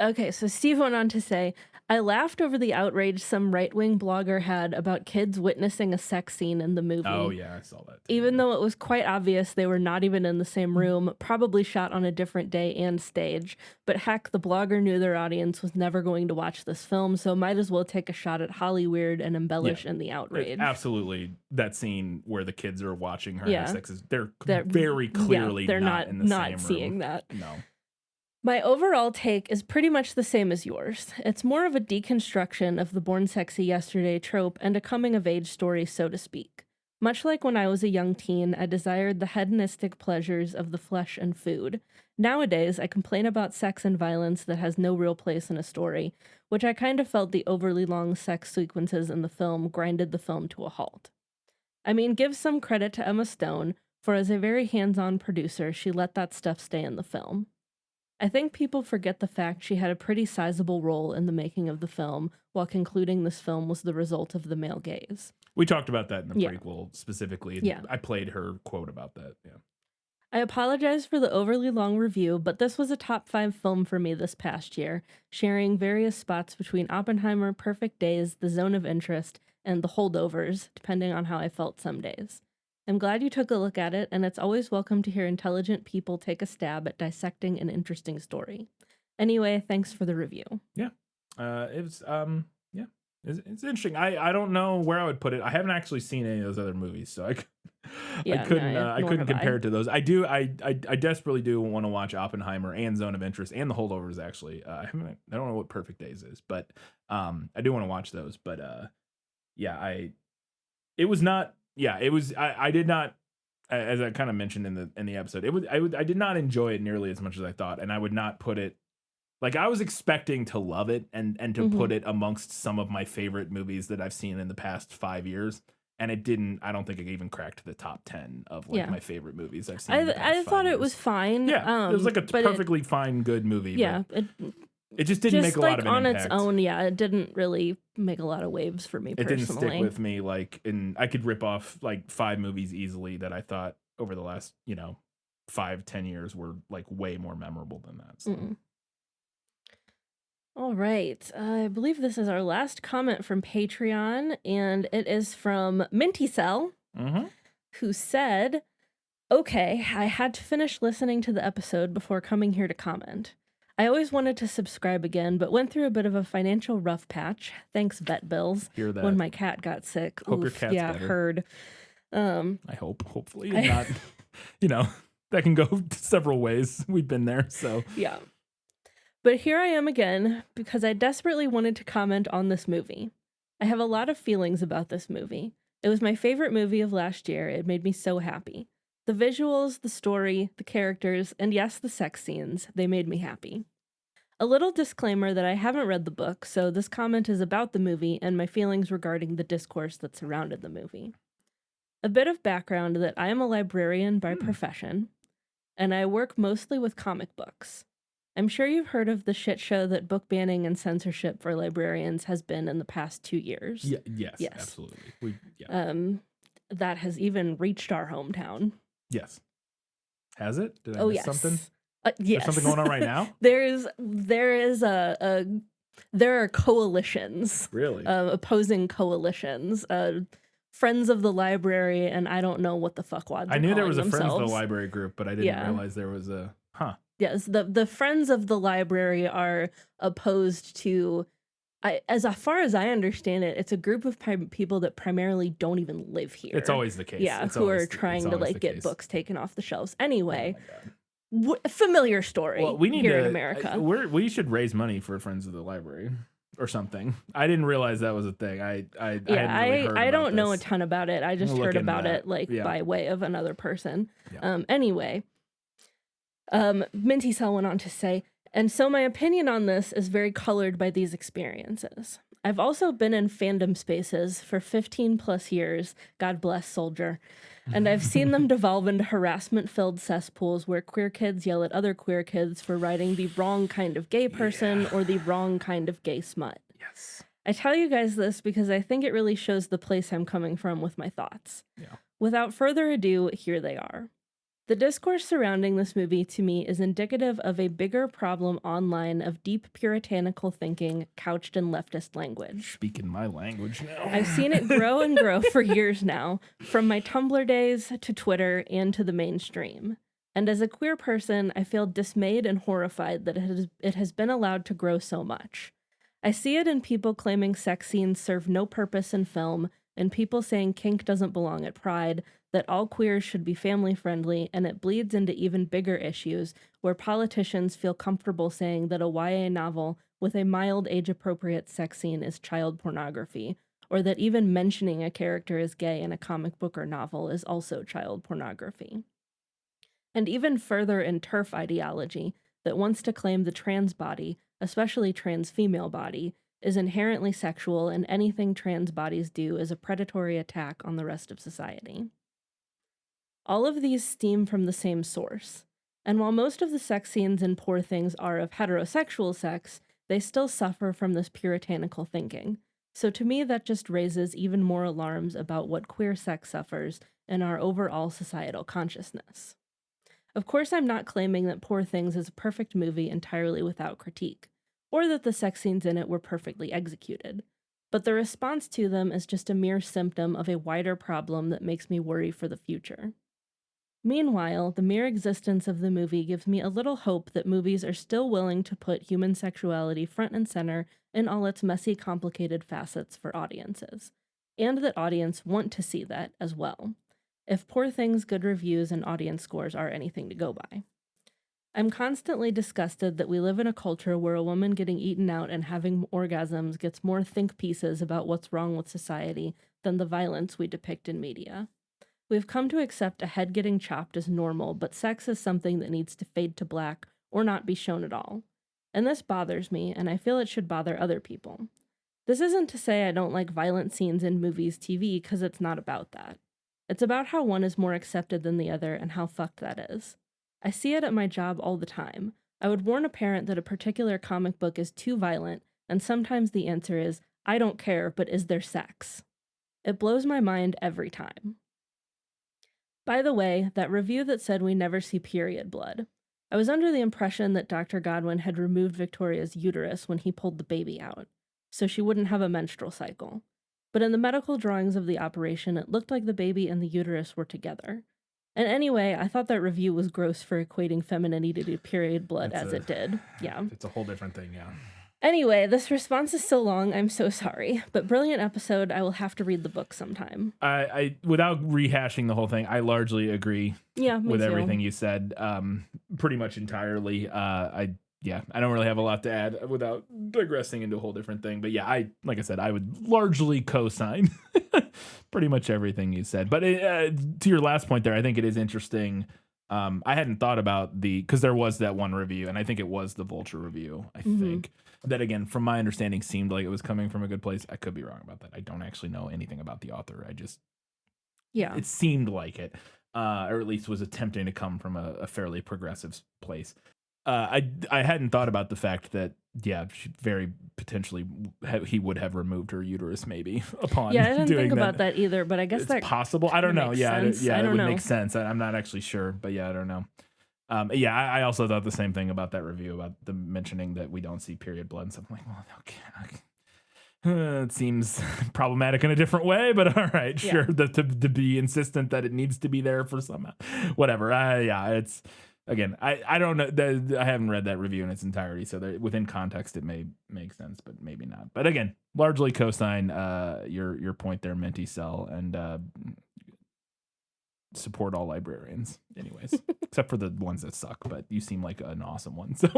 Okay, so Steve went on to say, I laughed over the outrage some right-wing blogger had about kids witnessing a sex scene in the movie. Oh yeah, I saw that too. Even though it was quite obvious they were not even in the same room, probably shot on a different day and stage. But heck, the blogger knew their audience was never going to watch this film, so might as well take a shot at Hollyweird and embellish in the outrage. Absolutely, that scene where the kids are watching her have sex they're very clearly they're not in the same room. Seeing that. No. My overall take is pretty much the same as yours. It's more of a deconstruction of the Born Sexy Yesterday trope and a coming-of-age story, so to speak. Much like when I was a young teen, I desired the hedonistic pleasures of the flesh and food. Nowadays, I complain about sex and violence that has no real place in a story, which I kind of felt the overly long sex sequences in the film grinded the film to a halt. I mean, give some credit to Emma Stone, for as a very hands-on producer, she let that stuff stay in the film. I think people forget the fact she had a pretty sizable role in the making of the film, while concluding this film was the result of the male gaze. We talked about that in the prequel specifically. Yeah. I played her quote about that. Yeah. I apologize for the overly long review, but this was a top 5 film for me this past year, sharing various spots between Oppenheimer, Perfect Days, The Zone of Interest, and The Holdovers, depending on how I felt some days. I'm glad you took a look at it, and it's always welcome to hear intelligent people take a stab at dissecting an interesting story. Anyway, thanks for the review. Yeah. It's interesting. I don't know where I would put it. I haven't actually seen any of those other movies, so I couldn't compare it to those. I desperately do want to watch Oppenheimer and Zone of Interest and The Holdovers actually. I don't know what Perfect Days is, but I do want to watch those, but I did not, as I kind of mentioned in the episode, I did not enjoy it nearly as much as I thought, and I would not put it, like, I was expecting to love it and to put it amongst some of my favorite movies that I've seen in the past 5 years, and it didn't. I don't think it even cracked the top 10 of my favorite movies I've seen. I thought it was fine. Yeah, it was like a perfectly fine, good movie. Yeah, it just didn't make a lot of an on impact. Its own. Yeah, it didn't really make a lot of waves for me personally. It didn't stick with me, and I could rip off like 5 movies easily that I thought over the last 5-10 years were like way more memorable than that. So. All right, I believe this is our last comment from Patreon, and it is from Minty Cell, who said, "Okay, I had to finish listening to the episode before coming here to comment. I always wanted to subscribe again, but went through a bit of a financial rough patch. Thanks, vet bills. Hear that. When my cat got sick. Hope your cat's better. Heard. I hope, hopefully, not. That can go several ways. We've been there, so yeah. But here I am again because I desperately wanted to comment on this movie. I have a lot of feelings about this movie. It was my favorite movie of last year. It made me so happy. The visuals, the story, the characters, and yes, the sex scenes, they made me happy. A little disclaimer that I haven't read the book, so this comment is about the movie and my feelings regarding the discourse that surrounded the movie. A bit of background that I am a librarian by profession, and I work mostly with comic books. I'm sure you've heard of the shit show that book banning and censorship for librarians has been in the past 2 years. Yes, absolutely. That has even reached our hometown. Yes. Has it? Did I miss something? Yes. There's something going on right now? There are coalitions. Really? Opposing coalitions. Friends of the library, and I don't know what the fuckwads I knew there was a themselves. Friends of the Library group, but I didn't realize there was a... Yes, the Friends of the Library are opposed to... as far as I understand it, it's a group of people that primarily don't even live here. It's always the case. Yeah, who are trying to get books taken off the shelves. Anyway, familiar story here in America. We should raise money for Friends of the Library or something. I didn't realize that was a thing. I hadn't really heard I don't about know this. a ton about it. I just heard about it by way of another person. Yeah. Anyway, Minty Cell went on to say, and so my opinion on this is very colored by these experiences. I've also been in fandom spaces for 15 plus years, God bless Soldier, and I've seen them devolve into harassment-filled cesspools where queer kids yell at other queer kids for writing the wrong kind of gay person or the wrong kind of gay smut. Yes. I tell you guys this because I think it really shows the place I'm coming from with my thoughts. Yeah. Without further ado, here they are. The discourse surrounding this movie to me is indicative of a bigger problem online of deep puritanical thinking couched in leftist language. Speaking my language now. I've seen it grow and grow for years now, from my Tumblr days to Twitter and to the mainstream. And as a queer person, I feel dismayed and horrified that it has been allowed to grow so much. I see it in people claiming sex scenes serve no purpose in film, and people saying kink doesn't belong at Pride, that all queers should be family-friendly, and it bleeds into even bigger issues where politicians feel comfortable saying that a YA novel with a mild age-appropriate sex scene is child pornography, or that even mentioning a character as gay in a comic book or novel is also child pornography. And even further in TERF ideology that wants to claim the trans body, especially trans female body, is inherently sexual and anything trans bodies do is a predatory attack on the rest of society. All of these stem from the same source, and while most of the sex scenes in Poor Things are of heterosexual sex, they still suffer from this puritanical thinking. So to me, that just raises even more alarms about what queer sex suffers in our overall societal consciousness. Of course, I'm not claiming that Poor Things is a perfect movie entirely without critique, or that the sex scenes in it were perfectly executed, but the response to them is just a mere symptom of a wider problem that makes me worry for the future. Meanwhile, the mere existence of the movie gives me a little hope that movies are still willing to put human sexuality front and center in all its messy, complicated facets for audiences, and that audience want to see that as well, if Poor Things' good reviews and audience scores are anything to go by. I'm constantly disgusted that we live in a culture where a woman getting eaten out and having orgasms gets more think pieces about what's wrong with society than the violence we depict in media. We've come to accept a head getting chopped as normal, but sex is something that needs to fade to black or not be shown at all. And this bothers me, and I feel it should bother other people. This isn't to say I don't like violent scenes in movies, TV, because it's not about that. It's about how one is more accepted than the other and how fucked that is. I see it at my job all the time. I would warn a parent that a particular comic book is too violent, and sometimes the answer is, I don't care, but is there sex? It blows my mind every time. By the way, that review that said we never see period blood. I was under the impression that Dr. Godwin had removed Victoria's uterus when he pulled the baby out, so she wouldn't have a menstrual cycle. But in the medical drawings of the operation, it looked like the baby and the uterus were together. And anyway, I thought that review was gross for equating femininity to period blood it did. Yeah. It's a whole different thing, yeah. Anyway, this response is so long, I'm so sorry. But brilliant episode, I will have to read the book sometime. I without rehashing the whole thing, I largely agree with too. everything you said, pretty much entirely. I don't really have a lot to add without digressing into a whole different thing. But yeah, like I said, I would largely co-sign pretty much everything you said. But to your last point there, I think it is interesting. I hadn't thought about because there was that one review, and I think it was the Vulture review, I think. That, again, from my understanding, seemed like it was coming from a good place. I could be wrong about that. I don't actually know anything about the author. It seemed like it, or at least was attempting to come from a fairly progressive place. I hadn't thought about the fact that, she very potentially he would have removed her uterus maybe upon doing that. Yeah, I didn't think about that either, but I guess that's possible. I don't know. Yeah, sense. it would make sense. I'm not actually sure, but I don't know. I also thought the same thing about that review, about the mentioning that we don't see period blood and stuff. I'm like, well, okay. It seems problematic in a different way, but all right, sure. To be insistent that it needs to be there for some, whatever. It's, again, I don't know. I haven't read that review in its entirety, so within context, it may make sense, but maybe not. But again, largely co-sign your point there, Minty Cell, and support all librarians, anyways, except for the ones that suck. But you seem like an awesome one, so.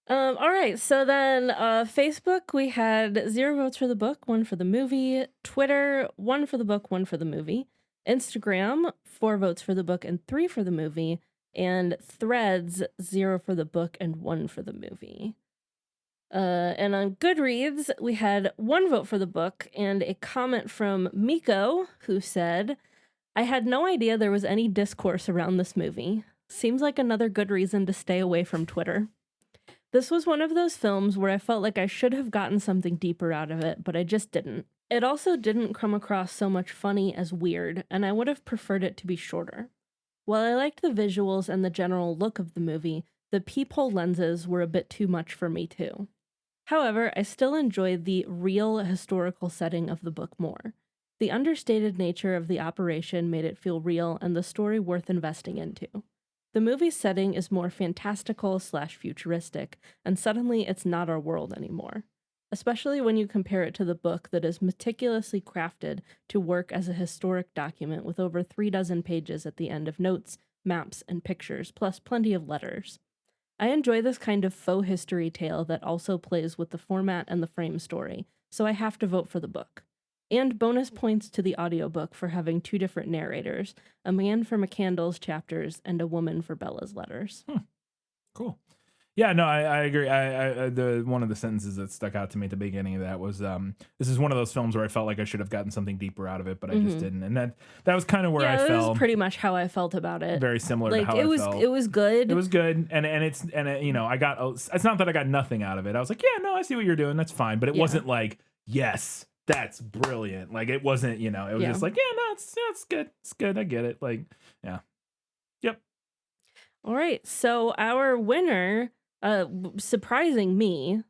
All right, so then Facebook, we had 0 votes for the book, 1 for the movie. Twitter, 1 for the book, 1 for the movie. Instagram, 4 votes for the book and 3 for the movie. And Threads, 0 for the book and 1 for the movie. And on Goodreads, we had 1 vote for the book and a comment from Miko, who said, I had no idea there was any discourse around this movie. Seems like another good reason to stay away from Twitter. This was one of those films where I felt like I should have gotten something deeper out of it, but I just didn't. It also didn't come across so much funny as weird, and I would have preferred it to be shorter. While I liked the visuals and the general look of the movie, the peephole lenses were a bit too much for me too. However, I still enjoyed the real historical setting of the book more. The understated nature of the operation made it feel real and the story worth investing into. The movie's setting is more fantastical/futuristic, and suddenly it's not our world anymore. Especially when you compare it to the book that is meticulously crafted to work as a historic document with over 36 pages at the end of notes, maps, and pictures, plus plenty of letters. I enjoy this kind of faux history tale that also plays with the format and the frame story, so I have to vote for the book. And bonus points to the audiobook for having 2 different narrators, a man for McCandless chapters and a woman for Bella's letters. Cool. Yeah, no, I agree. The one of the sentences that stuck out to me at the beginning of that was, "This is one of those films where I felt like I should have gotten something deeper out of it, but I just didn't." And that was kind of where I that felt. was pretty much how I felt about it. Very similar Like to how it I was, felt. it was good. It was good, and I got. It's not that I got nothing out of it. I was like, yeah, no, I see what you're doing. That's fine, but it wasn't like, yes, that's brilliant. Like it wasn't. It was just like, yeah, no, it's good. It's good. I get it. Like, yeah, yep. All right, so our winner, surprising me,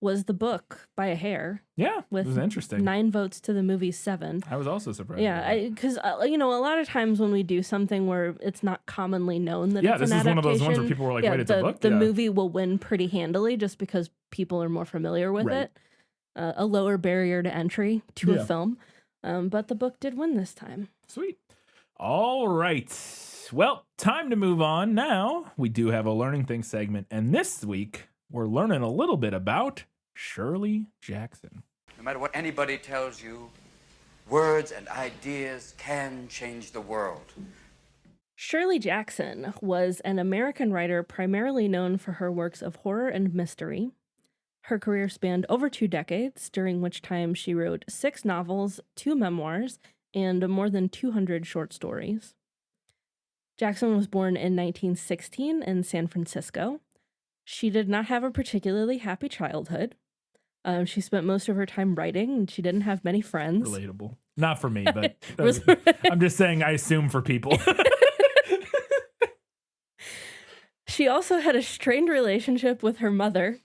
was the book by a hair. Yeah, with it was interesting. 9 votes to the movie's 7. I was also surprised. Yeah, because a lot of times when we do something where it's not commonly known that it's an this is one of those ones where adaptation, people were like, wait, it's a book? The Yeah. movie will win pretty handily just because people are more familiar with Right. it. A lower barrier to entry to Yeah. a film. But the book did win this time. Sweet. All right. Well, time to move on now. We do have a Learning Things segment, and this week we're learning a little bit about Shirley Jackson. No matter what anybody tells you, words and ideas can change the world. Shirley Jackson was an American writer primarily known for her works of horror and mystery. Her career spanned over 2 decades, during which time she wrote 6 novels, 2 memoirs, and more than 200 short stories. Jackson was born in 1916 in San Francisco. She did not have a particularly happy childhood. She spent most of her time writing, and she didn't have many friends. Relatable. Not for me, but Was- I'm just saying I assume for people. She also had a strained relationship with her mother.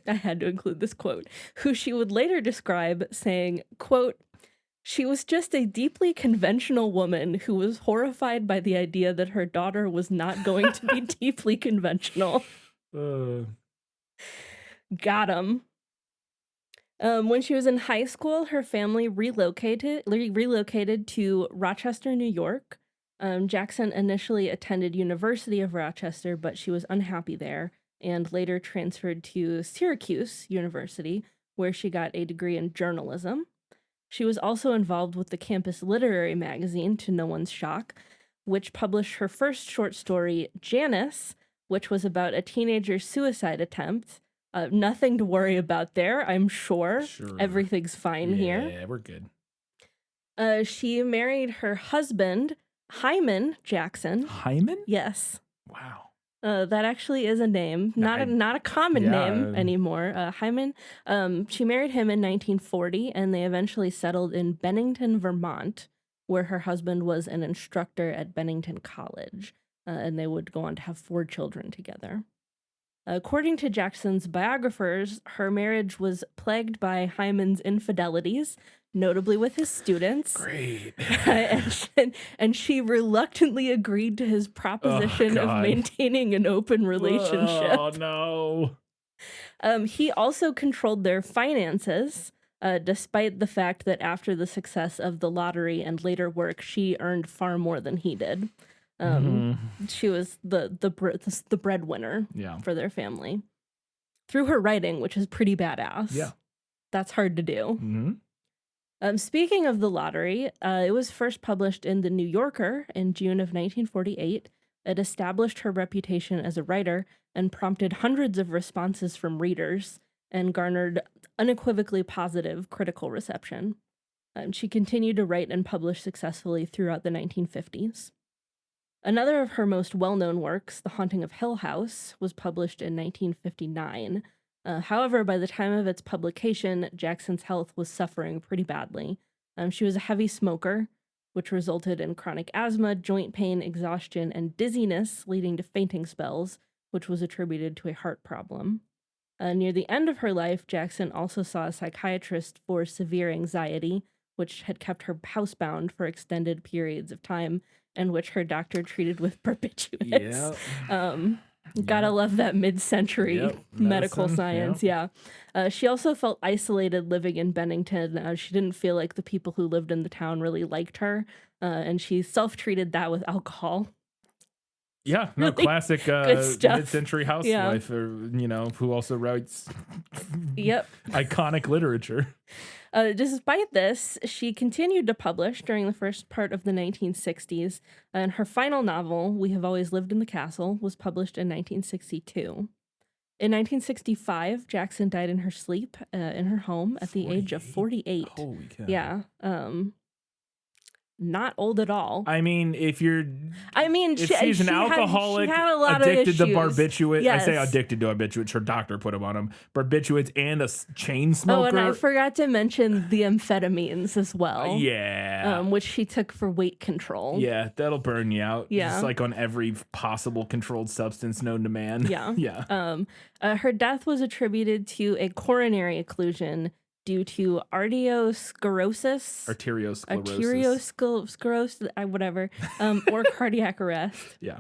I had to include this quote, who she would later describe saying, quote, "She was just a deeply conventional woman who was horrified by the idea that her daughter was not going to be deeply conventional." Got 'em. When she was in high school, her family relocated to Rochester, New York. Jackson initially attended University of Rochester, but she was unhappy there and later transferred to Syracuse University, where she got a degree in journalism. She was also involved with the campus literary magazine, to no one's shock, which published her first short story, Janice, which was about a teenager's suicide attempt. Nothing to worry about there, I'm sure. Sure. Everything's fine here. Yeah, we're good. She married her husband, Hyman Jackson. Hyman? Yes. Wow. That actually is a name, not a common name anymore. Hyman. She married him in 1940, and they eventually settled in Bennington, Vermont, where her husband was an instructor at Bennington College, and they would go on to have 4 children together. According to Jackson's biographers, her marriage was plagued by Hyman's infidelities, notably with his students. Great. and she reluctantly agreed to his proposition of maintaining an open relationship. Oh, no. He also controlled their finances, despite the fact that after the success of the lottery and later work, she earned far more than he did. She was the breadwinner for their family through her writing, which is pretty badass. Yeah, that's hard to do. Mm-hmm. Speaking of the lottery, it was first published in The New Yorker in June of 1948. It established her reputation as a writer and prompted hundreds of responses from readers and garnered unequivocally positive critical reception. She continued to write and publish successfully throughout the 1950s. Another of her most well-known works, The Haunting of Hill House, was published in 1959. However, by the time of its publication, Jackson's health was suffering pretty badly. She was a heavy smoker, which resulted in chronic asthma, joint pain, exhaustion, and dizziness, leading to fainting spells, which was attributed to a heart problem. Near the end of her life, Jackson also saw a psychiatrist for severe anxiety, which had kept her housebound for extended periods of time, and which her doctor treated with barbiturates. Gotta love that mid-century medical science. Yeah. She also felt isolated living in Bennington. She didn't feel like the people who lived in the town really liked her, and she self-treated that with alcohol. Yeah, no, Really classic mid-century housewife, who also writes iconic literature. Despite this, she continued to publish during the first part of the 1960s, and her final novel, We Have Always Lived in the Castle, was published in 1962. In 1965, Jackson died in her sleep in her home at the age of 48. Holy cow. Yeah. Not old at all. I mean, if she's an alcoholic, she had a lot addicted of to barbiturates. Yes. I say addicted to barbiturates. Her doctor put them on them. Barbiturates and a chain smoker. Oh, and I forgot to mention the amphetamines as well. Which she took for weight control. Yeah, that'll burn you out. Yeah. Just like on every possible controlled substance known to man. Yeah. Yeah. Her death was attributed to a coronary occlusion due to arteriosclerosis, whatever, or cardiac arrest. Yeah.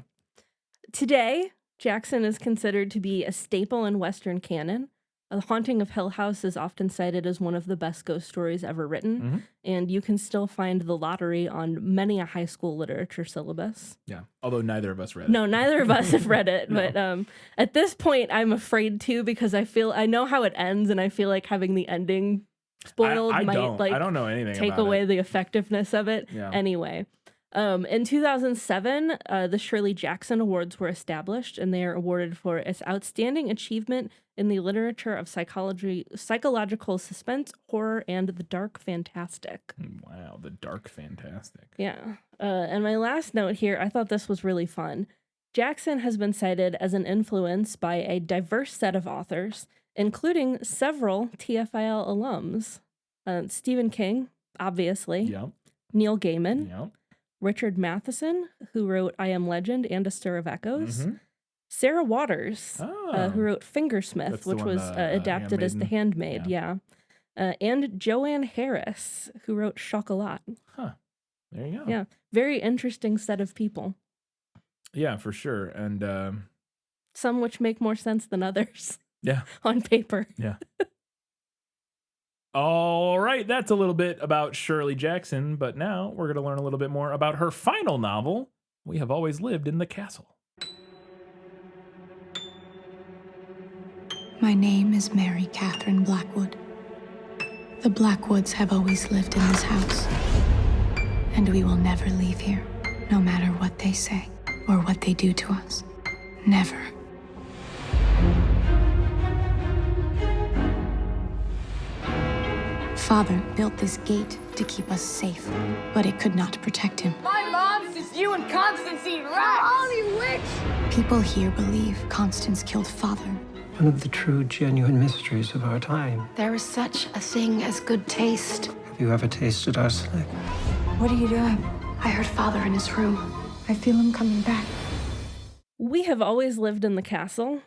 Today, Jackson is considered to be a staple in Western canon. The Haunting of Hill House is often cited as one of the best ghost stories ever written, and you can still find The Lottery on many a high school literature syllabus. Yeah, although neither of us read it. No, neither of us have read it, but at this point, I'm afraid to because I know how it ends, and I feel like having the ending spoiled I might don't know anything take about away it. the effectiveness of it. Yeah. Anyway. In 2007, the Shirley Jackson Awards were established, and they are awarded for its outstanding achievement in the literature of psychological suspense, horror, and the dark fantastic. Wow, the dark fantastic. Yeah. And my last note here, I thought this was really fun. Jackson has been cited as an influence by a diverse set of authors, including several TFIL alums. Stephen King, obviously. Yep. Neil Gaiman. Yep. Richard Matheson, who wrote I Am Legend and A Stir of Echoes. Sarah Waters, who wrote Fingersmith, which was adapted as The Handmaid. Yeah. And Joanne Harris, who wrote Chocolat. Huh. There you go. Yeah. Very interesting set of people. Yeah, for sure. And some which make more sense than others. Yeah. On paper. Yeah. All right, that's a little bit about Shirley Jackson, but now we're going to learn a little bit more about her final novel, We Have Always Lived in the Castle. My name is Mary Catherine Blackwood. The Blackwoods have always lived in this house, and we will never leave here, no matter what they say or what they do to us. Never. Father built this gate to keep us safe, but it could not protect him. My mom says you and Constance eat rats. Only witch. People here believe Constance killed Father. One of the true, genuine mysteries of our time. There is such a thing as good taste. Have you ever tasted arsenic? What are you doing? I heard Father in his room. I feel him coming back. We Have Always Lived in the Castle.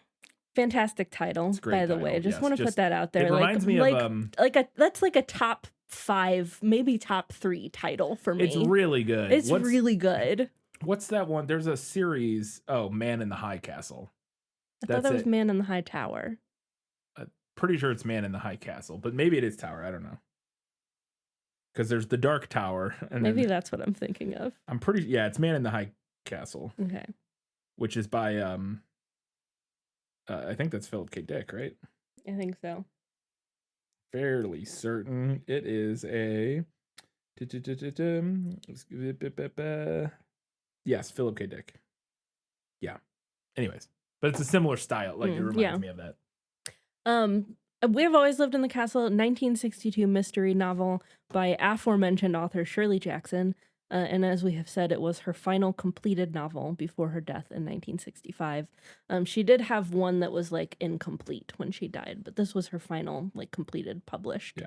Fantastic title, by the way. Just want to put that out there. It reminds me of that's like a top 5, maybe top 3 title for me. It's really good. It's really good. What's that one? There's a series. Oh, Man in the High Castle. I thought that was Man in the High Tower. Pretty sure it's Man in the High Castle, but maybe it is Tower. I don't know. Because there's the Dark Tower. And maybe that's what I'm thinking of. it's Man in the High Castle. Okay. Which is by I think that's Philip K. Dick, right? I think so. Fairly certain it is a yes, Philip K. Dick. Yeah. Anyways, but it's a similar style. Like it reminds me of that. We Have Always Lived in the Castle, 1962 mystery novel by aforementioned author Shirley Jackson. And as we have said, it was her final completed novel before her death in 1965. She did have one that was like incomplete when she died, but this was her final like completed published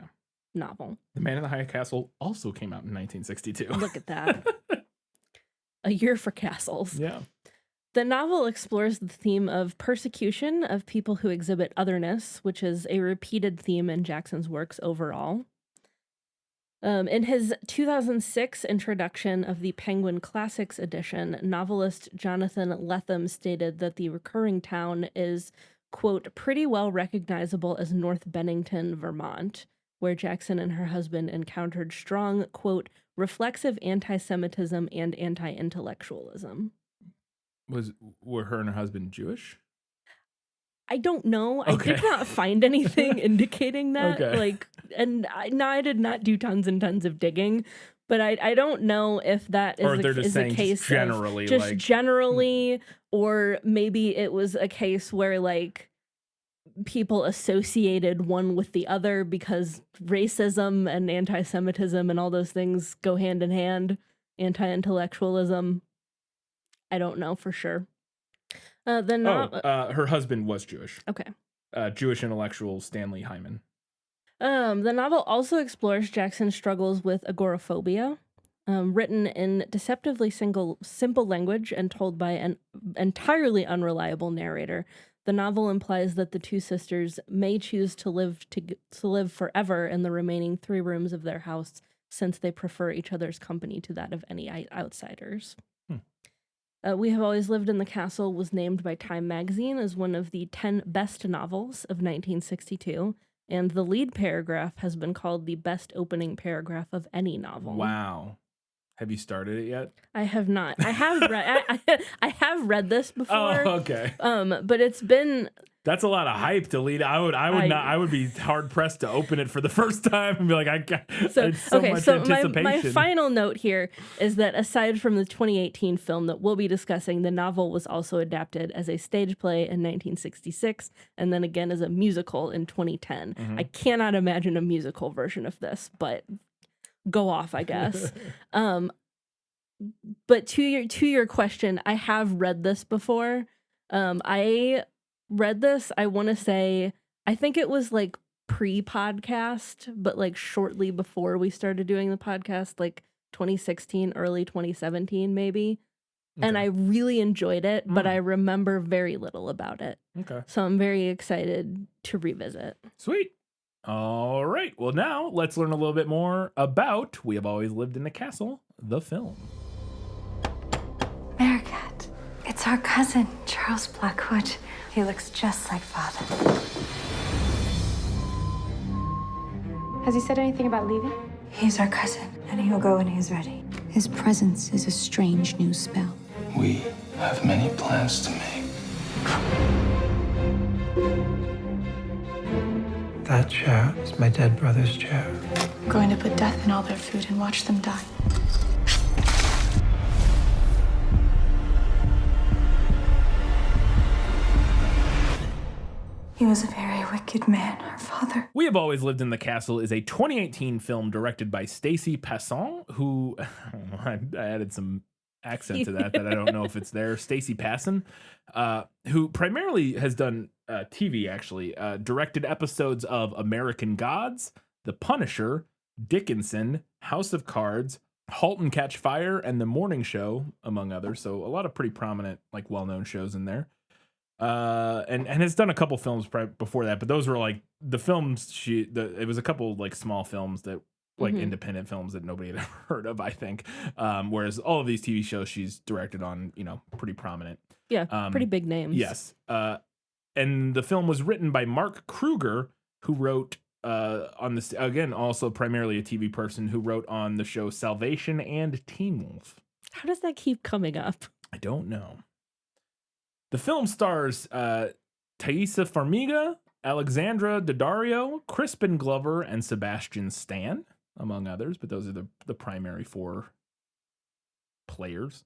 novel. The Man in the High Castle also came out in 1962. Look at that. A year for castles. Yeah. The novel explores the theme of persecution of people who exhibit otherness, which is a repeated theme in Jackson's works overall. In his 2006 introduction of the Penguin Classics edition, novelist Jonathan Lethem stated that the recurring town is, quote, pretty well recognizable as North Bennington, Vermont, where Jackson and her husband encountered strong, quote, reflexive anti-Semitism and anti-intellectualism. Were her and her husband Jewish? I don't know. Okay. I did not find anything indicating that. Okay. I did not do tons and tons of digging, but I don't know if that is, Or they're just is saying a case just generally, of just like, generally, or maybe it was a case where like people associated one with the other because racism and anti-Semitism and all those things go hand in hand. Anti-intellectualism. I don't know for sure. Her husband was Jewish. Okay. Jewish intellectual Stanley Hyman. The novel also explores Jackson's struggles with agoraphobia, written in deceptively simple language and told by an entirely unreliable narrator. The novel implies that the two sisters may choose to live forever in the remaining 3 rooms of their house, since they prefer each other's company to that of any outsiders. We Have Always Lived in the Castle was named by Time magazine as one of the 10 best novels of 1962, and the lead paragraph has been called the best opening paragraph of any novel. Wow. Have you started it yet? I have not. I have read. I have read this before. Oh, okay. But it's been. That's a lot of hype to lead. I would be hard pressed to open it for the first time and be like, it's so much anticipation. My final note here is that aside from the 2018 film that we'll be discussing, the novel was also adapted as a stage play in 1966 and then again as a musical in 2010. Mm-hmm. I cannot imagine a musical version of this, but go off, I guess. But to your question, I have read this before. I read this, I want to say, I think it was like pre-podcast, but like shortly before we started doing the podcast, like 2016, early 2017 maybe. Okay. And I really enjoyed it, but I remember very little about it. Okay. So I'm very excited to revisit. Sweet. All right. Well, now let's learn a little bit more about We Have Always Lived in the Castle, the film. Mercat, it's our cousin, Charles Blackwood. He looks just like Father. Has he said anything about leaving? He's our cousin, and he'll go when he's ready. His presence is a strange new spell. We have many plans to make. That chair is my dead brother's chair. I'm going to put death in all their food and watch them die. He was a very wicked man, our father. We Have Always Lived in the Castle is a 2018 film directed by Stacy Passon, who I added some accent to that I don't know if it's there. Stacy Passon, who primarily has done TV, actually. Directed episodes of American Gods, The Punisher, Dickinson, House of Cards, Halt and Catch Fire, and The Morning Show, among others. So a lot of pretty prominent, like, well-known shows in there. And has done a couple films before that, but those were like the films it was a couple like small films that like independent films that nobody had ever heard of, I think. Whereas all of these TV shows she's directed on, pretty prominent. Yeah, pretty big names. Yes. And the film was written by Mark Kruger, who wrote on this, again, also primarily a TV person, who wrote on the show Salvation and Teen Wolf. How does that keep coming up? I don't know. The film stars Thaisa Farmiga, Alexandra Daddario, Crispin Glover, and Sebastian Stan, among others, but those are the primary 4 players.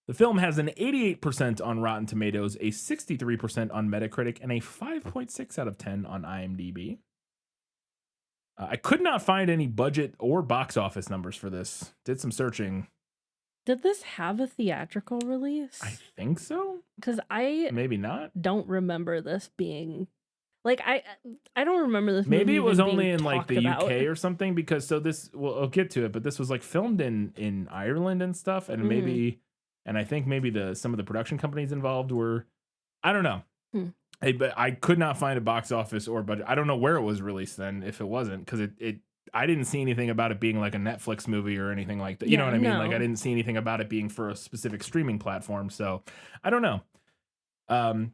The film has an 88% on Rotten Tomatoes, a 63% on Metacritic, and a 5.6 out of 10 on IMDb. I could not find any budget or box office numbers for this. Did some searching. Did this have a theatrical release? I think so. Because I maybe not. Don't remember this being Like I don't remember this movie. Maybe it was even only being in like talked the about. UK or something, because so this, well, I'll get to it, but this was like filmed in Ireland and stuff, and maybe, and I think maybe some of the production companies involved were, I don't know. But I could not find a box office or budget. I don't know where it was released then, if it wasn't, because I didn't see anything about it being like a Netflix movie or anything like that. You know what I mean? Like I didn't see anything about it being for a specific streaming platform. So I don't know.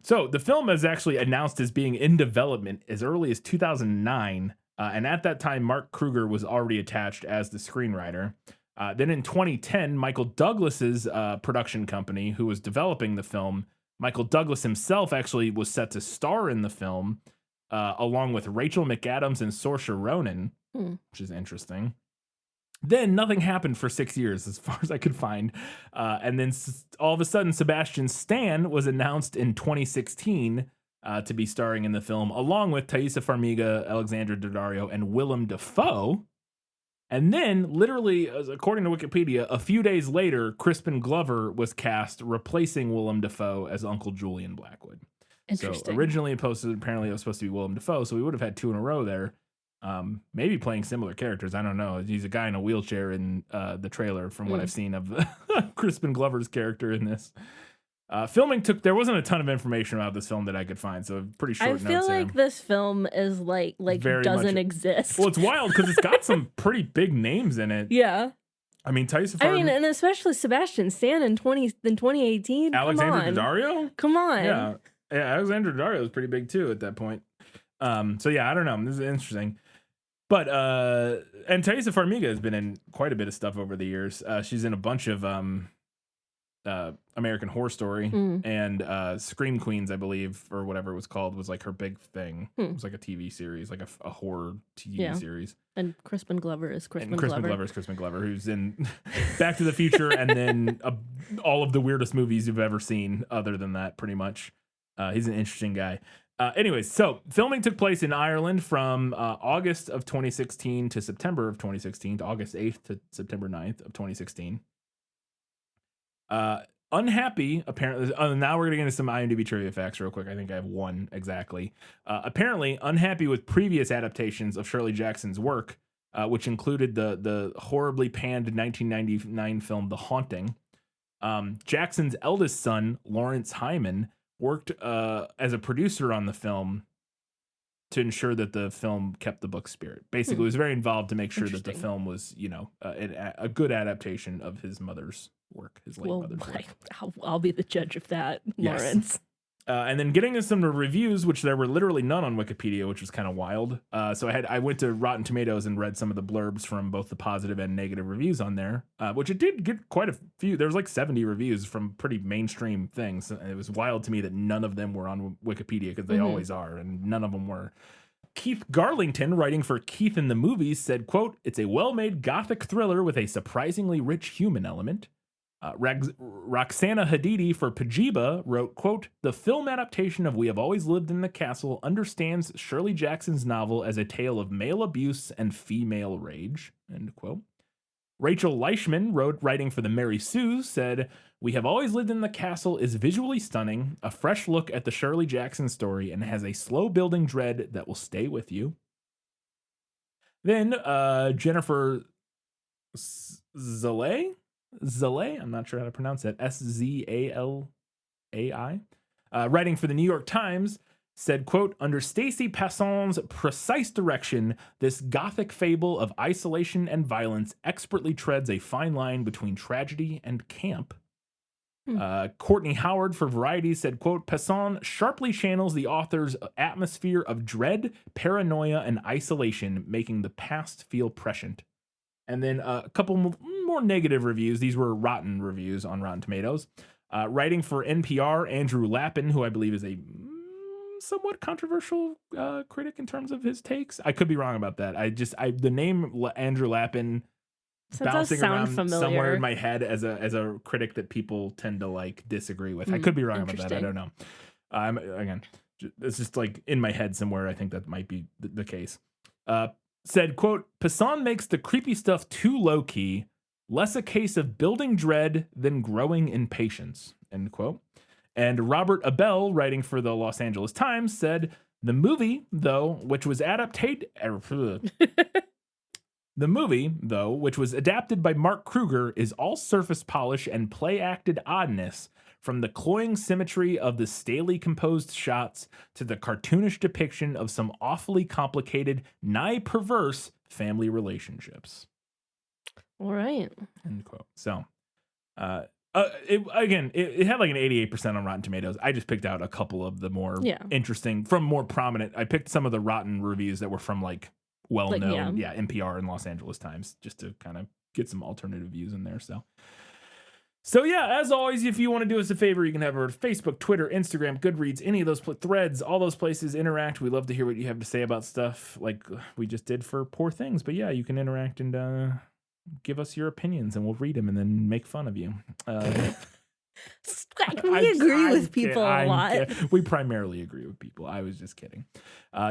So the film is actually announced as being in development as early as 2009. And at that time, Mark Kruger was already attached as the screenwriter. Then in 2010, Michael Douglas's production company, who was developing the film, Michael Douglas himself actually was set to star in the film, along with Rachel McAdams and Saoirse Ronan, which is interesting. Then nothing happened for 6 years, as far as I could find. And then all of a sudden, Sebastian Stan was announced in 2016 to be starring in the film, along with Taissa Farmiga, Alexandra Daddario, and Willem Dafoe. And then, literally, according to Wikipedia, a few days later, Crispin Glover was cast, replacing Willem Dafoe as Uncle Julian Blackwood. So originally apparently it was supposed to be Willem Dafoe, so we would have had 2 in a row there. Maybe playing similar characters. I don't know. He's a guy in a wheelchair in the trailer, from what I've seen of Crispin Glover's character in this. Filming there wasn't a ton of information about this film that I could find, so pretty short notes. I feel like this film is like doesn't exist. Well, it's wild because it's got some pretty big names in it. Yeah. I mean, and especially Sebastian Stan in 2018. Alexandra Daddario? Come on. Yeah, Alexandra Daddario was pretty big too at that point. So yeah, I don't know. This is interesting. But and Taissa Farmiga has been in quite a bit of stuff over the years. She's in a bunch of American Horror Story and Scream Queens, I believe, or whatever it was called, was like her big thing. It was like a TV series, like a horror TV series. And Crispin Glover is Crispin Glover, who's in Back to the Future and then all of the weirdest movies you've ever seen other than that, pretty much. He's an interesting guy. Anyways, so filming took place in Ireland from August of 2016 to September of 2016, to August 8th to September 9th of 2016. Unhappy, apparently. Now we're going to get into some IMDb trivia facts real quick. I think I have one exactly. Apparently, unhappy with previous adaptations of Shirley Jackson's work, which included the horribly panned 1999 film The Haunting. Jackson's eldest son, Lawrence Hyman, worked as a producer on the film to ensure that the film kept the book spirit. Basically, was very involved to make sure that the film was, a good adaptation of his mother's work, his late mother's work. I'll be the judge of that, Lawrence. And then getting into some reviews, which there were literally none on Wikipedia, which was kind of wild. So I went to Rotten Tomatoes and read some of the blurbs from both the positive and negative reviews on there, which it did get quite a few. There was like 70 reviews from pretty mainstream things. And it was wild to me that none of them were on Wikipedia, because they always are, and none of them were. Keith Garlington, writing for Keith in the Movies, said, quote, "It's a well-made gothic thriller with a surprisingly rich human element." Roxana Hadidi for Pajiba wrote, quote, "The film adaptation of We Have Always Lived in the Castle understands Shirley Jackson's novel as a tale of male abuse and female rage," end quote. Rachel Leichman, writing for the Mary Sue, said, "We Have Always Lived in the Castle is visually stunning, a fresh look at the Shirley Jackson story, and has a slow-building dread that will stay with you." Then Jennifer Zalay, I'm not sure how to pronounce that, Szalai, writing for the New York Times, said, quote, "Under Stacey Passon's precise direction, this gothic fable of isolation and violence expertly treads a fine line between tragedy and camp." Courtney Howard for Variety said, quote, "Passon sharply channels the author's atmosphere of dread, paranoia, and isolation, making the past feel prescient." And then a couple more negative reviews. These were rotten reviews on Rotten Tomatoes. Writing for NPR, Andrew Lappin, who I believe is a somewhat controversial critic in terms of his takes. I could be wrong about that. The name Andrew Lappin bouncing around somewhere in my head as a critic that people tend to like disagree with. I could be wrong about that. I don't know. Again, it's just like in my head somewhere. I think that might be the case. Said, quote, "Passon makes the creepy stuff too low-key, less a case of building dread than growing impatience," end quote. And Robert Abel, writing for the Los Angeles Times, said, the movie, though, which was adapted by Mark Kruger, is all surface polish and play-acted oddness, from the cloying symmetry of the stalely composed shots to the cartoonish depiction of some awfully complicated, nigh perverse family relationships. All right. End quote. So, it had like an 88% on Rotten Tomatoes. I just picked out a couple of the more interesting, from more prominent. I picked some of the rotten reviews that were from like well-known, NPR and Los Angeles Times, just to kind of get some alternative views in there. So yeah, as always, if you want to do us a favor, you can have our Facebook, Twitter, Instagram, Goodreads, any of those threads, all those places, interact. We love to hear what you have to say about stuff like we just did for Poor Things. But yeah, you can interact and give us your opinions, and we'll read them and then make fun of you. We agree with people a lot. We primarily agree with people. I was just kidding.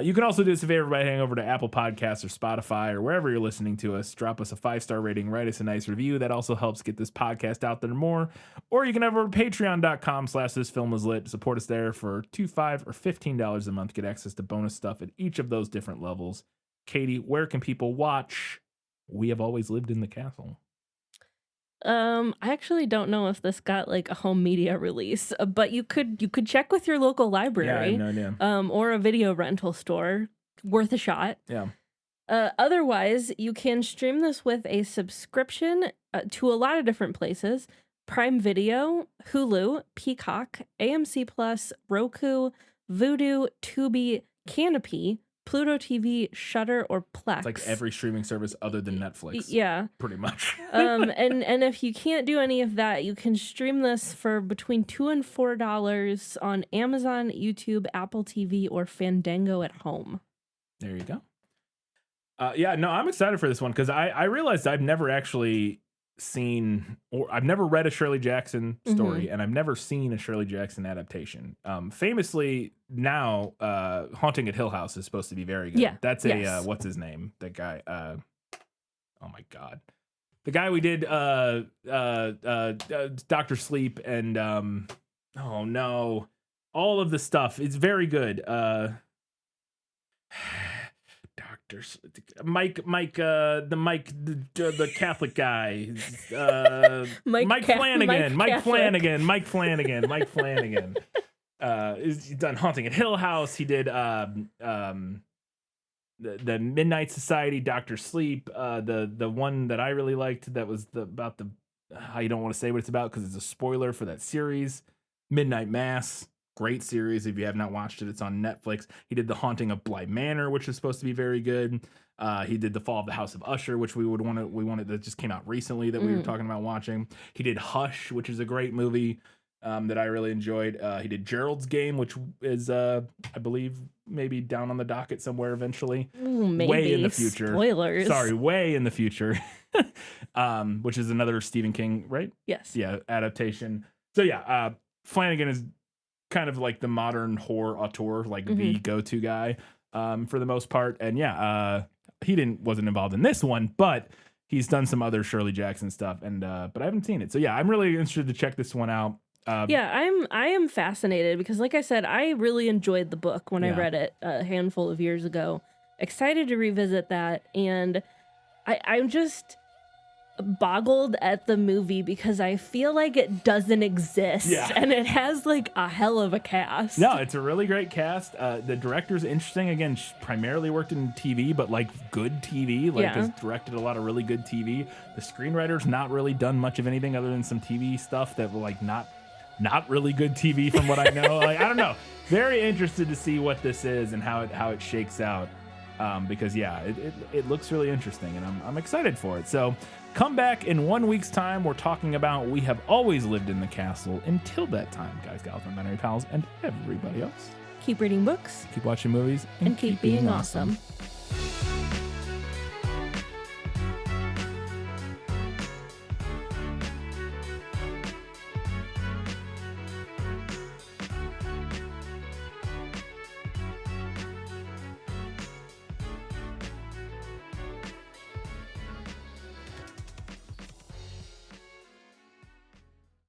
You can also do us a favor by heading over to Apple Podcasts or Spotify or wherever you're listening to us. Drop us a 5-star rating. Write us a nice review. That also helps get this podcast out there more. Or you can head over to patreon.com/thisfilmwaslit. Support us there for $2, $5, or $15 a month. Get access to bonus stuff at each of those different levels. Katie, where can people watch We Have Always Lived in the Castle? I actually don't know if this got like a home media release, but you could check with your local library. Yeah, I have no idea. Or a video rental store. Worth a shot. Yeah. Otherwise, you can stream this with a subscription to a lot of different places: Prime Video, Hulu, Peacock, AMC Plus, Roku, Vudu, Tubi, Canopy, Pluto TV, Shudder, or Plex. It's like every streaming service other than Netflix. Yeah. Pretty much. and if you can't do any of that, you can stream this for between $2 and $4 on Amazon, YouTube, Apple TV, or Fandango at home. There you go. I'm excited for this one because I realized I've never actually seen, or I've never read a Shirley Jackson story, and I've never seen a Shirley Jackson adaptation. Famously now, Haunting at Hill House is supposed to be very good. Yeah. That's a what's his name? That guy. Oh my God, the guy we did Dr. Sleep and oh no, all of the stuff. It's very good. Mike, the Catholic guy, Mike Flanagan. He's done Haunting at Hill House. He did the Midnight Society, Dr. Sleep. The one that I really liked that was about the I don't want to say what it's about because it's a spoiler for that series, Midnight Mass. Great series. If you have not watched it, it's on Netflix. He did The Haunting of Bly Manor, which is supposed to be very good. He did The Fall of the House of Usher, which we wanted that just came out recently that we were talking about watching. He did Hush, which is a great movie that I really enjoyed. He did Gerald's Game, which is I believe maybe down on the docket somewhere eventually. Ooh, maybe. Way in the future. Spoilers. Sorry, way in the future. Which is another Stephen King, right? Yes. Yeah, adaptation. So yeah, Flanagan is kind of like the modern horror auteur, like the go-to guy for the most part. And he wasn't involved in this one, but he's done some other Shirley Jackson stuff. And but I haven't seen it. So yeah, I'm really interested to check this one out. I am fascinated because, like I said, I really enjoyed the book when I read it a handful of years ago. Excited to revisit that, and I'm just boggled at the movie because I feel like it doesn't exist, and it has like a hell of a cast. No, it's a really great cast. The director's interesting. Again, she primarily worked in TV, but like good TV, has directed a lot of really good TV. The screenwriter's not really done much of anything other than some TV stuff that were like not really good TV from what I know. Like I don't know. Very interested to see what this is and how it shakes out. Because it looks really interesting, and I'm excited for it. So come back in 1 week's time. We're talking about We Have Always Lived in the Castle. Until that time, guys, gals, my Mannery pals, and everybody else, keep reading books, keep watching movies, and keep being awesome.